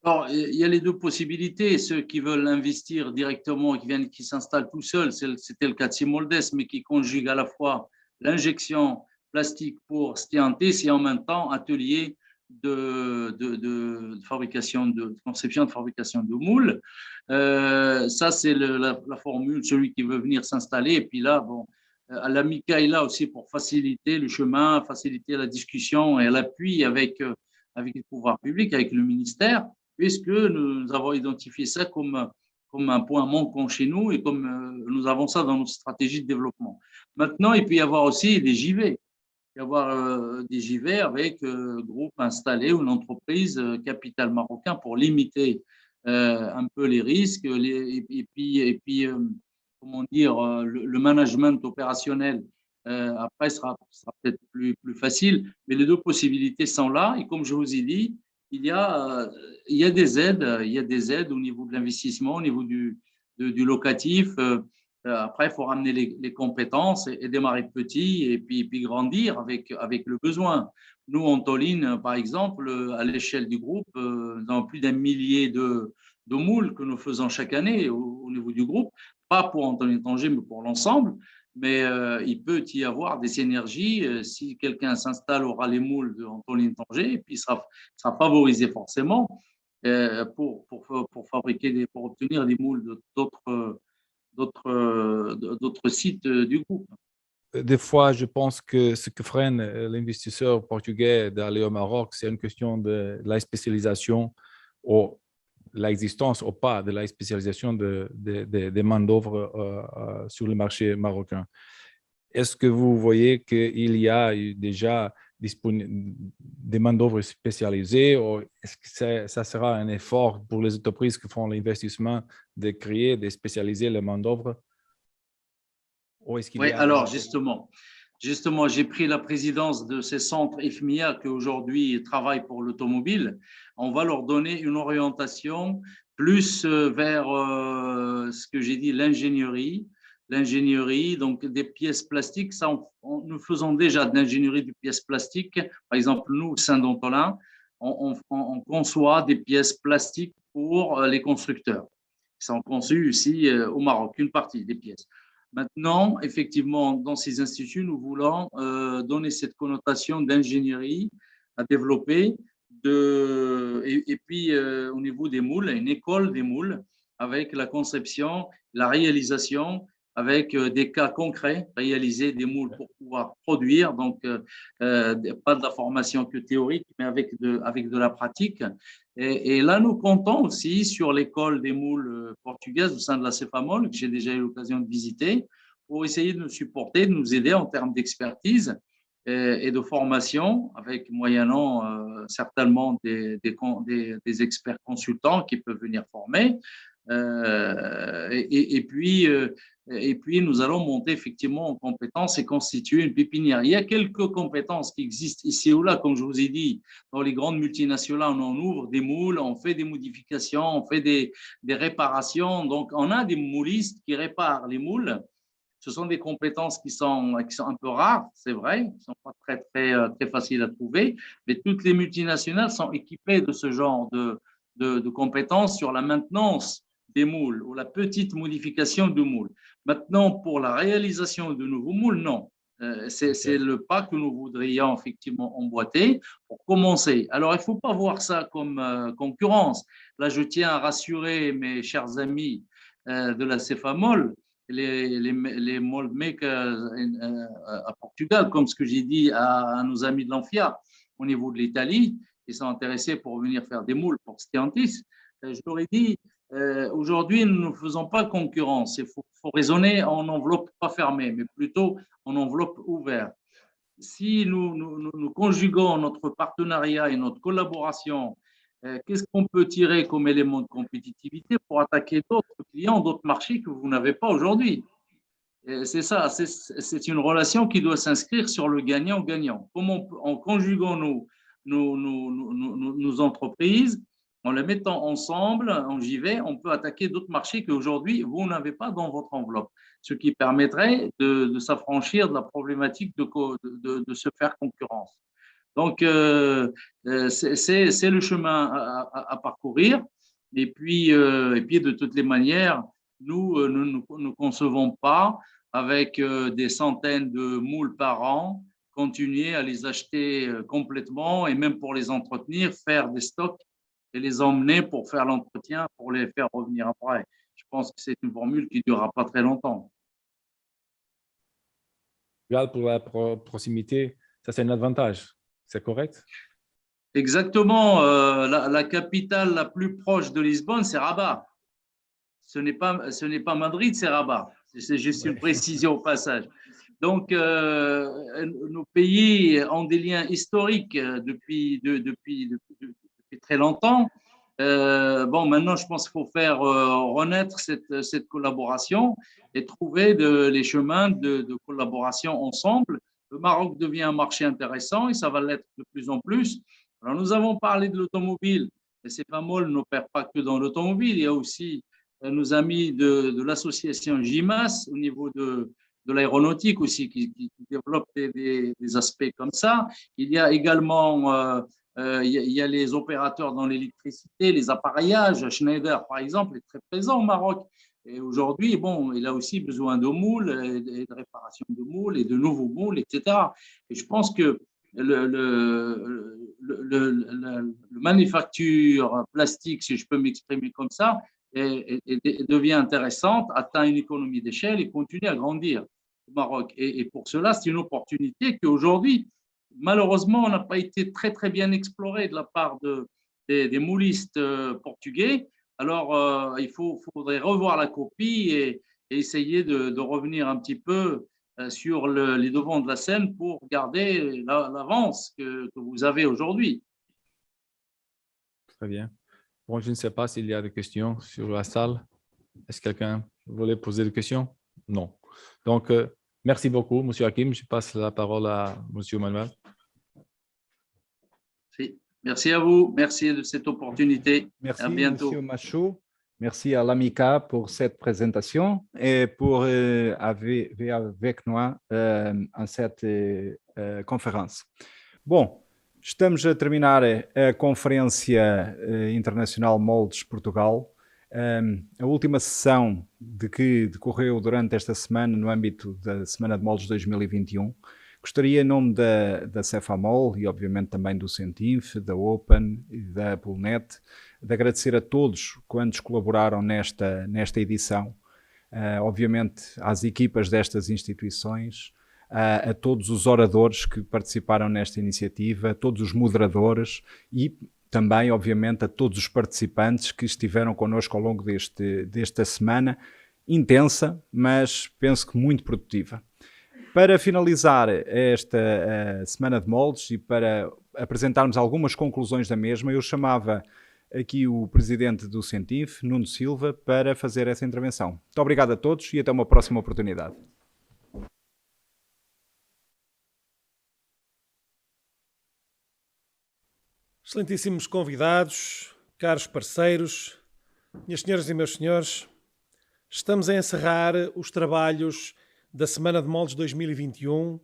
Alors, il y a les deux possibilités. Ceux qui veulent investir directement, qui s'installent tout seuls, c'était le cas de Simoldes, mais qui conjugue à la fois l'injection plastique pour Stellantis et en même temps atelier de fabrication, de conception de fabrication de moules. Ça, c'est la formule, celui qui veut venir s'installer. Et puis là, bon, l'AMICA est là aussi pour faciliter le chemin, faciliter la discussion et l'appui avec les pouvoirs publics, avec le ministère, puisque nous avons identifié ça comme comme un point manquant chez nous et comme nous avons ça dans notre stratégie de développement. Maintenant, il peut y avoir aussi des JV. Il peut y avoir des JV avec groupe installé ou une entreprise capital marocain pour limiter un peu les risques et puis comment dire, le management opérationnel après sera peut-être plus facile, mais les deux possibilités sont là. Et comme je vous ai dit, il y a des aides au niveau de l'investissement, au niveau du locatif. Après, il faut ramener les compétences et démarrer petit et puis grandir avec le besoin. Nous, en Tolline, par exemple, à l'échelle du groupe, nous avons plus d'1 millier de moules que nous faisons chaque année au niveau du groupe, pas pour Antoline Tanger, mais pour l'ensemble. Mais il peut y avoir des synergies. Si quelqu'un s'installe, aura les moules d'Antoline Tanger, et puis il sera favorisé forcément pour obtenir des moules d'autres sites du groupe. Des fois, je pense que ce que freine l'investisseur portugais d'aller au Maroc, c'est une question de la spécialisation ou l'existence ou pas de la spécialisation des main-d'œuvre sur le marché marocain. Est-ce que vous voyez qu'il y a déjà des main-d'œuvre spécialisées ou est-ce que ça sera un effort pour les entreprises qui font l'investissement de créer, de spécialiser les main-d'œuvre? Oui, alors justement, j'ai pris la présidence de ces centres IFMIA qui aujourd'hui travaillent pour l'automobile. On va leur donner une orientation plus vers ce que j'ai dit, l'ingénierie, donc des pièces plastiques. Ça, nous faisons déjà de l'ingénierie de pièces plastiques. Par exemple, nous, au Saint-Dontolin, on conçoit des pièces plastiques pour les constructeurs. Ils sont conçus ici au Maroc, une partie des pièces. Maintenant, effectivement, dans ces instituts, nous voulons donner cette connotation d'ingénierie à développer et puis au niveau des moules, une école des moules avec la conception, la réalisation, avec des cas concrets, réaliser des moules pour pouvoir produire, donc pas de la formation que théorique, mais avec de la pratique. Et là, nous comptons aussi sur l'école des moules portugaises au sein de la Cefamol, que j'ai déjà eu l'occasion de visiter, pour essayer de nous supporter, de nous aider en termes d'expertise et de formation, avec moyennant certainement des experts consultants qui peuvent venir former. Et puis, nous allons monter effectivement en compétences et constituer une pépinière. Il y a quelques compétences qui existent ici ou là, comme je vous ai dit, dans les grandes multinationales, on ouvre des moules, on fait des modifications, on fait des réparations. Donc, on a des moulistes qui réparent les moules. Ce sont des compétences qui sont un peu rares, c'est vrai, qui ne sont pas très faciles à trouver, mais toutes les multinationales sont équipées de ce genre de compétences sur la maintenance des moules ou la petite modification de moules. Maintenant, pour la réalisation de nouveaux moules, non. C'est le pas que nous voudrions effectivement emboîter pour commencer. Alors, il ne faut pas voir ça comme concurrence. Là, je tiens à rassurer mes chers amis de la Cefamol, les mold makers à Portugal, comme ce que j'ai dit à nos amis de l'Anfia au niveau de l'Italie, qui sont intéressés pour venir faire des moules pour Stellantis. Je leur ai dit, aujourd'hui, nous ne faisons pas concurrence. Il faut raisonner en enveloppe pas fermée, mais plutôt en enveloppe ouverte. Si nous conjuguons notre partenariat et notre collaboration, qu'est-ce qu'on peut tirer comme élément de compétitivité pour attaquer d'autres clients, d'autres marchés que vous n'avez pas aujourd'hui? C'est ça, c'est une relation qui doit s'inscrire sur le gagnant-gagnant. Comment, en conjuguant nos entreprises, en les mettant ensemble, en JV, on peut attaquer d'autres marchés qu'aujourd'hui, vous n'avez pas dans votre enveloppe, ce qui permettrait de s'affranchir de la problématique de se faire concurrence. Donc, c'est le chemin à parcourir. Et puis, de toutes les manières, nous ne concevons pas avec des centaines de moules par an, continuer à les acheter complètement et même pour les entretenir, faire des stocks et les emmener pour faire l'entretien, pour les faire revenir après. Je pense que c'est une formule qui ne durera pas très longtemps. Pour la proximité, ça c'est un avantage, c'est correct? Exactement. La capitale la plus proche de Lisbonne, c'est Rabat. Ce n'est pas Madrid, c'est Rabat. C'est juste une précision au passage. Donc, nos pays ont des liens historiques depuis très longtemps. Bon, maintenant, je pense qu'il faut faire renaître cette collaboration et trouver les chemins de collaboration ensemble. Le Maroc devient un marché intéressant et ça va l'être de plus en plus. Alors, nous avons parlé de l'automobile, mais CFAMOL n'opère pas que dans l'automobile. Il y a aussi nos amis de l'association GIMAS au niveau de l'aéronautique aussi qui développe des aspects comme ça. Il y a également il y a les opérateurs dans l'électricité, les appareillages. Schneider, par exemple, est très présent au Maroc. Et aujourd'hui, bon, il a aussi besoin de moules et de réparation de moules et de nouveaux moules, etc. Et je pense que le manufacture plastique, si je peux m'exprimer comme ça, devient intéressante, atteint une économie d'échelle et continue à grandir au Maroc. Et pour cela, c'est une opportunité qu'aujourd'hui, malheureusement, on n'a pas été très, très bien exploré de la part des moulistes portugais. Alors, il faudrait revoir la copie et essayer de revenir un petit peu sur les devants de la scène pour garder l'avance que vous avez aujourd'hui. Très bien. Bon, je ne sais pas s'il y a des questions sur la salle. Est-ce que quelqu'un voulait poser des questions? Non. Donc, merci beaucoup, M. Hakim. Je passe la parole à M. Manuel. Merci à vous. Merci de cette opportunité. Merci, à bientôt. M. Machou. Merci à l'AMICA pour cette présentation et pour avec nous en cette conférence. Bom, estamos a terminar a Conferência Internacional Moldes Portugal. A última sessão que decorreu durante esta semana no âmbito da Semana de Moldes 2021. Gostaria, em nome da CFAMOL e, obviamente, também do CENTINF, da Open e da AppleNet, de agradecer a todos quantos colaboraram nesta edição, obviamente às equipas destas instituições, a todos os oradores que participaram nesta iniciativa, a todos os moderadores e também, obviamente, a todos os participantes que estiveram connosco ao longo desta semana, intensa, mas penso que muito produtiva. Para finalizar esta Semana de Moldes e para apresentarmos algumas conclusões da mesma, eu chamava aqui o presidente do CENTINF, Nuno Silva, para fazer essa intervenção. Muito obrigado a todos e até uma próxima oportunidade. Excelentíssimos convidados, caros parceiros, minhas senhoras e meus senhores, estamos a encerrar os trabalhos da Semana de Moldes 2021,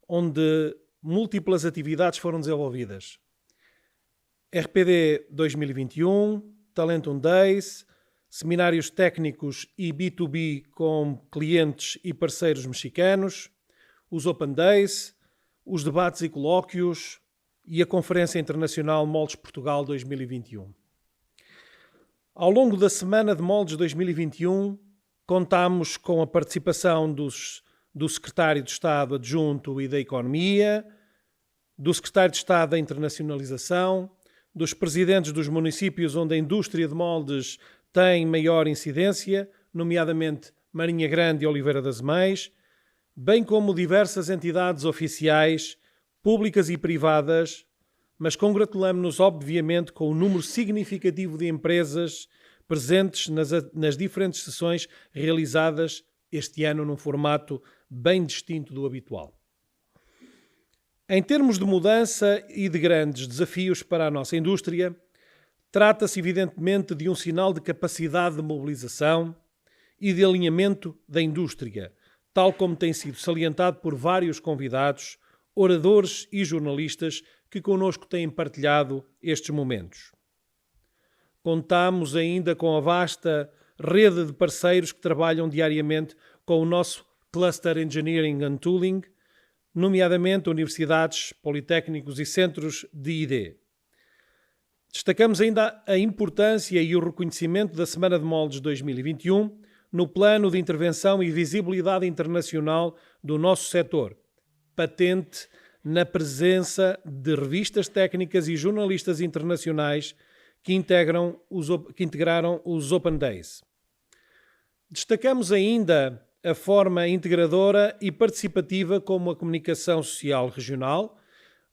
onde múltiplas atividades foram desenvolvidas. RPD 2021, Talentum Days, seminários técnicos e B2B com clientes e parceiros mexicanos, os Open Days, os debates e colóquios e a Conferência Internacional Moldes Portugal 2021. Ao longo da Semana de Moldes 2021, contámos com a participação do Secretário de Estado Adjunto e da Economia, do Secretário de Estado da Internacionalização, dos presidentes dos municípios onde a indústria de moldes tem maior incidência, nomeadamente Marinha Grande e Oliveira das Meias, bem como diversas entidades oficiais, públicas e privadas, mas congratulamos-nos obviamente com o número significativo de empresas presentes nas diferentes sessões realizadas este ano num formato bem distinto do habitual. Em termos de mudança e de grandes desafios para a nossa indústria, trata-se evidentemente de um sinal de capacidade de mobilização e de alinhamento da indústria, tal como tem sido salientado por vários convidados, oradores e jornalistas que connosco têm partilhado estes momentos. Contamos ainda com a vasta rede de parceiros que trabalham diariamente com o nosso Cluster Engineering and Tooling, nomeadamente universidades, politécnicos e centros de ID. Destacamos ainda a importância e o reconhecimento da Semana de Moldes 2021 no plano de intervenção e visibilidade internacional do nosso setor, patente na presença de revistas técnicas e jornalistas internacionais que integraram os Open Days. Destacamos ainda a forma integradora e participativa como a comunicação social regional,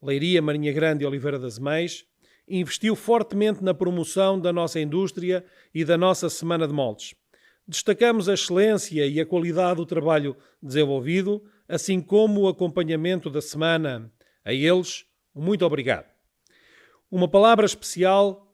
Leiria, Marinha Grande e Oliveira das Meias, investiu fortemente na promoção da nossa indústria e da nossa Semana de Moldes. Destacamos a excelência e a qualidade do trabalho desenvolvido, assim como o acompanhamento da semana. A eles, muito obrigado. Uma palavra especial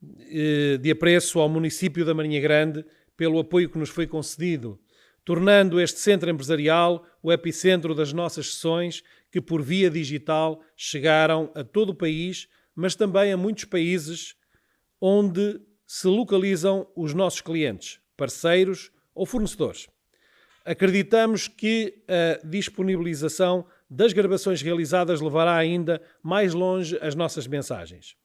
de apreço ao município da Marinha Grande pelo apoio que nos foi concedido, tornando este centro empresarial o epicentro das nossas sessões que, por via digital, chegaram a todo o país, mas também a muitos países onde se localizam os nossos clientes, parceiros ou fornecedores. Acreditamos que a disponibilização das gravações realizadas levará ainda mais longe as nossas mensagens.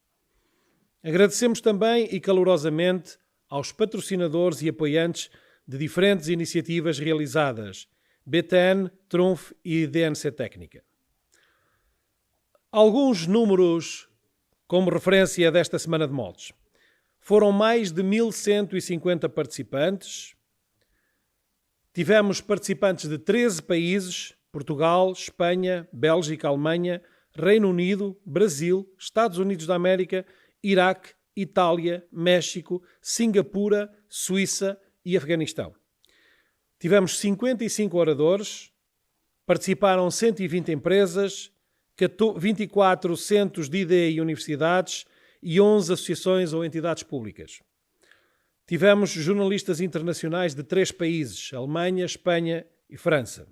Agradecemos também e calorosamente aos patrocinadores e apoiantes de diferentes iniciativas realizadas, BTN, Trunf e DNC Técnica. Alguns números como referência desta Semana de Moldes. Foram mais de 1.150 participantes. Tivemos participantes de 13 países: Portugal, Espanha, Bélgica, Alemanha, Reino Unido, Brasil, Estados Unidos da América, Iraque, Itália, México, Singapura, Suíça e Afeganistão. Tivemos 55 oradores, participaram 120 empresas, 24 centros de ID e universidades e 11 associações ou entidades públicas. Tivemos jornalistas internacionais de 3 países, Alemanha, Espanha e França.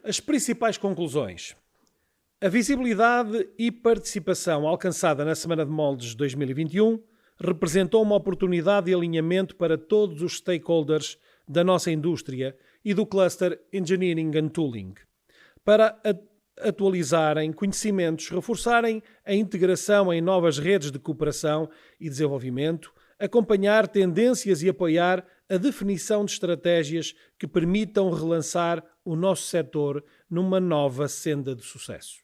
As principais conclusões. A visibilidade e participação alcançada na Semana de Moldes 2021 representou uma oportunidade de alinhamento para todos os stakeholders da nossa indústria e do cluster Engineering and Tooling, para atualizarem conhecimentos, reforçarem a integração em novas redes de cooperação e desenvolvimento, acompanhar tendências e apoiar a definição de estratégias que permitam relançar o nosso setor numa nova senda de sucesso.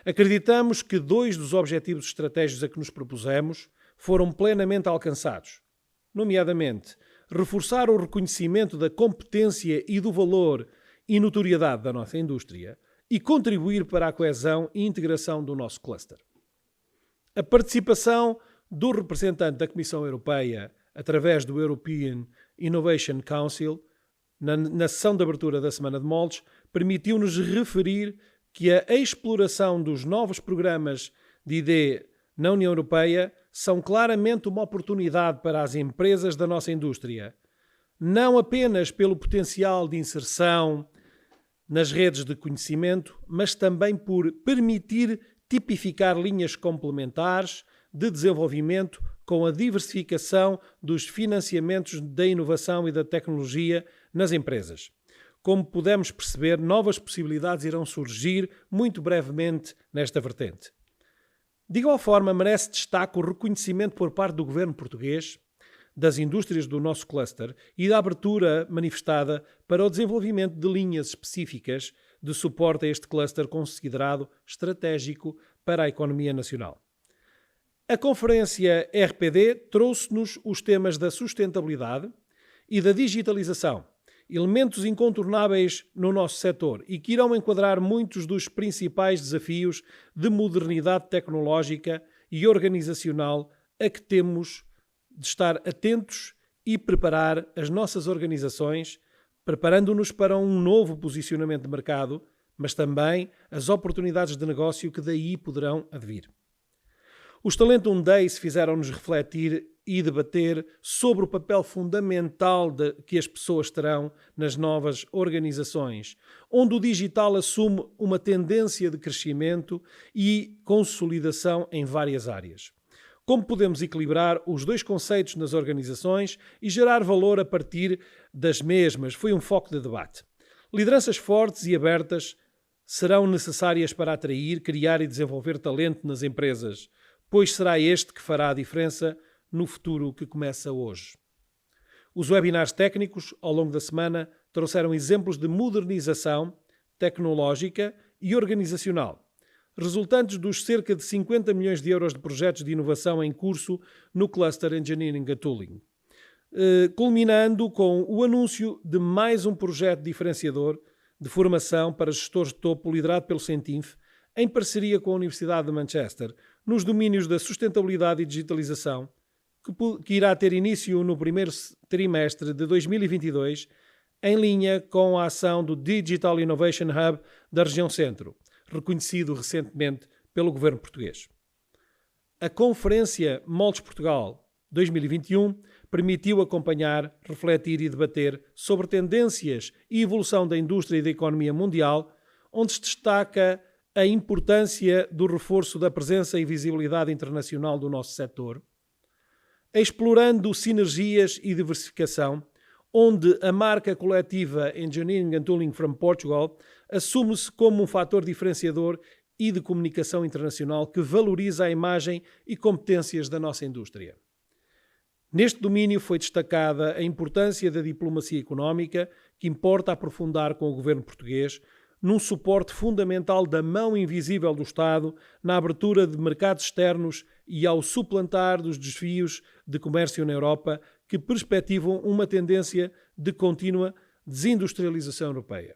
Acreditamos que 2 dos objetivos estratégicos a que nos propusemos foram plenamente alcançados, nomeadamente reforçar o reconhecimento da competência e do valor e notoriedade da nossa indústria e contribuir para a coesão e integração do nosso cluster. A participação do representante da Comissão Europeia através do European Innovation Council na sessão de abertura da Semana de Moldes permitiu-nos referir que a exploração dos novos programas de ID na União Europeia são claramente uma oportunidade para as empresas da nossa indústria, não apenas pelo potencial de inserção nas redes de conhecimento, mas também por permitir tipificar linhas complementares de desenvolvimento com a diversificação dos financiamentos da inovação e da tecnologia nas empresas. Como pudemos perceber, novas possibilidades irão surgir muito brevemente nesta vertente. De igual forma, merece destaque o reconhecimento por parte do governo português das indústrias do nosso cluster e da abertura manifestada para o desenvolvimento de linhas específicas de suporte a este cluster considerado estratégico para a economia nacional. A conferência RPD trouxe-nos os temas da sustentabilidade e da digitalização, elementos incontornáveis no nosso setor e que irão enquadrar muitos dos principais desafios de modernidade tecnológica e organizacional a que temos de estar atentos e preparar as nossas organizações, preparando-nos para um novo posicionamento de mercado, mas também as oportunidades de negócio que daí poderão advir. Os Talentum Days fizeram-nos refletir e debater sobre o papel fundamental que as pessoas terão nas novas organizações, onde o digital assume uma tendência de crescimento e consolidação em várias áreas. Como podemos equilibrar os 2 conceitos nas organizações e gerar valor a partir das mesmas foi um foco de debate. Lideranças fortes e abertas serão necessárias para atrair, criar e desenvolver talento nas empresas, pois será este que fará a diferença no futuro que começa hoje. Os webinars técnicos, ao longo da semana, trouxeram exemplos de modernização tecnológica e organizacional, resultantes dos cerca de 50 milhões de euros de projetos de inovação em curso no Cluster Engineering and Tooling. culminando com o anúncio de mais um projeto diferenciador de formação para gestores de topo liderado pelo Centinf, em parceria com a Universidade de Manchester, nos domínios da sustentabilidade e digitalização, que irá ter início no primeiro trimestre de 2022, em linha com a ação do Digital Innovation Hub da região Centro, reconhecido recentemente pelo governo português. A Conferência Moldes Portugal 2021 permitiu acompanhar, refletir e debater sobre tendências e evolução da indústria e da economia mundial, onde se destaca a importância do reforço da presença e visibilidade internacional do nosso setor, explorando sinergias e diversificação, onde a marca coletiva Engineering and Tooling from Portugal assume-se como um fator diferenciador e de comunicação internacional que valoriza a imagem e competências da nossa indústria. Neste domínio foi destacada a importância da diplomacia económica, que importa aprofundar com o governo português, num suporte fundamental da mão invisível do Estado na abertura de mercados externos e ao suplantar dos desafios de comércio na Europa que perspectivam uma tendência de contínua desindustrialização europeia.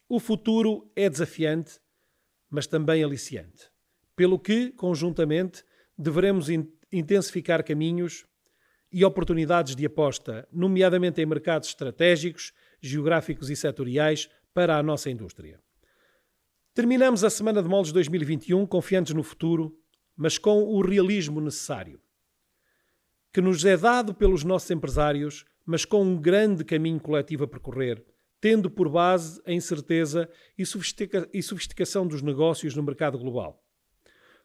O futuro é desafiante, mas também aliciante, pelo que, conjuntamente, deveremos intensificar caminhos e oportunidades de aposta, nomeadamente em mercados estratégicos, geográficos e setoriais, para a nossa indústria. Terminamos a Semana de Moldes 2021 confiantes no futuro, mas com o realismo necessário, que nos é dado pelos nossos empresários, mas com um grande caminho coletivo a percorrer, tendo por base a incerteza e sofisticação dos negócios no mercado global.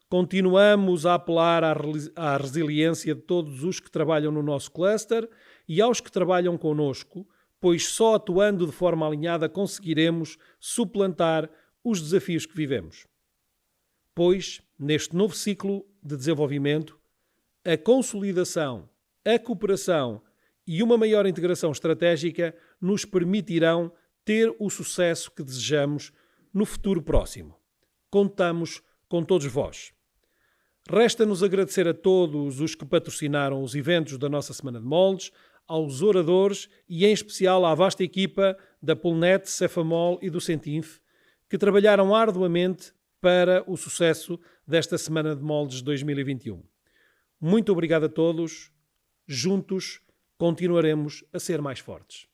Continuamos a apelar à resiliência de todos os que trabalham no nosso cluster e aos que trabalham connosco, pois só atuando de forma alinhada conseguiremos suplantar os desafios que vivemos. Pois, neste novo ciclo de desenvolvimento, a consolidação, a cooperação e uma maior integração estratégica nos permitirão ter o sucesso que desejamos no futuro próximo. Contamos com todos vós. Resta-nos agradecer a todos os que patrocinaram os eventos da nossa Semana de Moldes, aos oradores e, em especial, à vasta equipa da Pulnet, Cefamol e do Centinf, que trabalharam arduamente para o sucesso desta Semana de Moldes 2021. Muito obrigado a todos. Juntos continuaremos a ser mais fortes.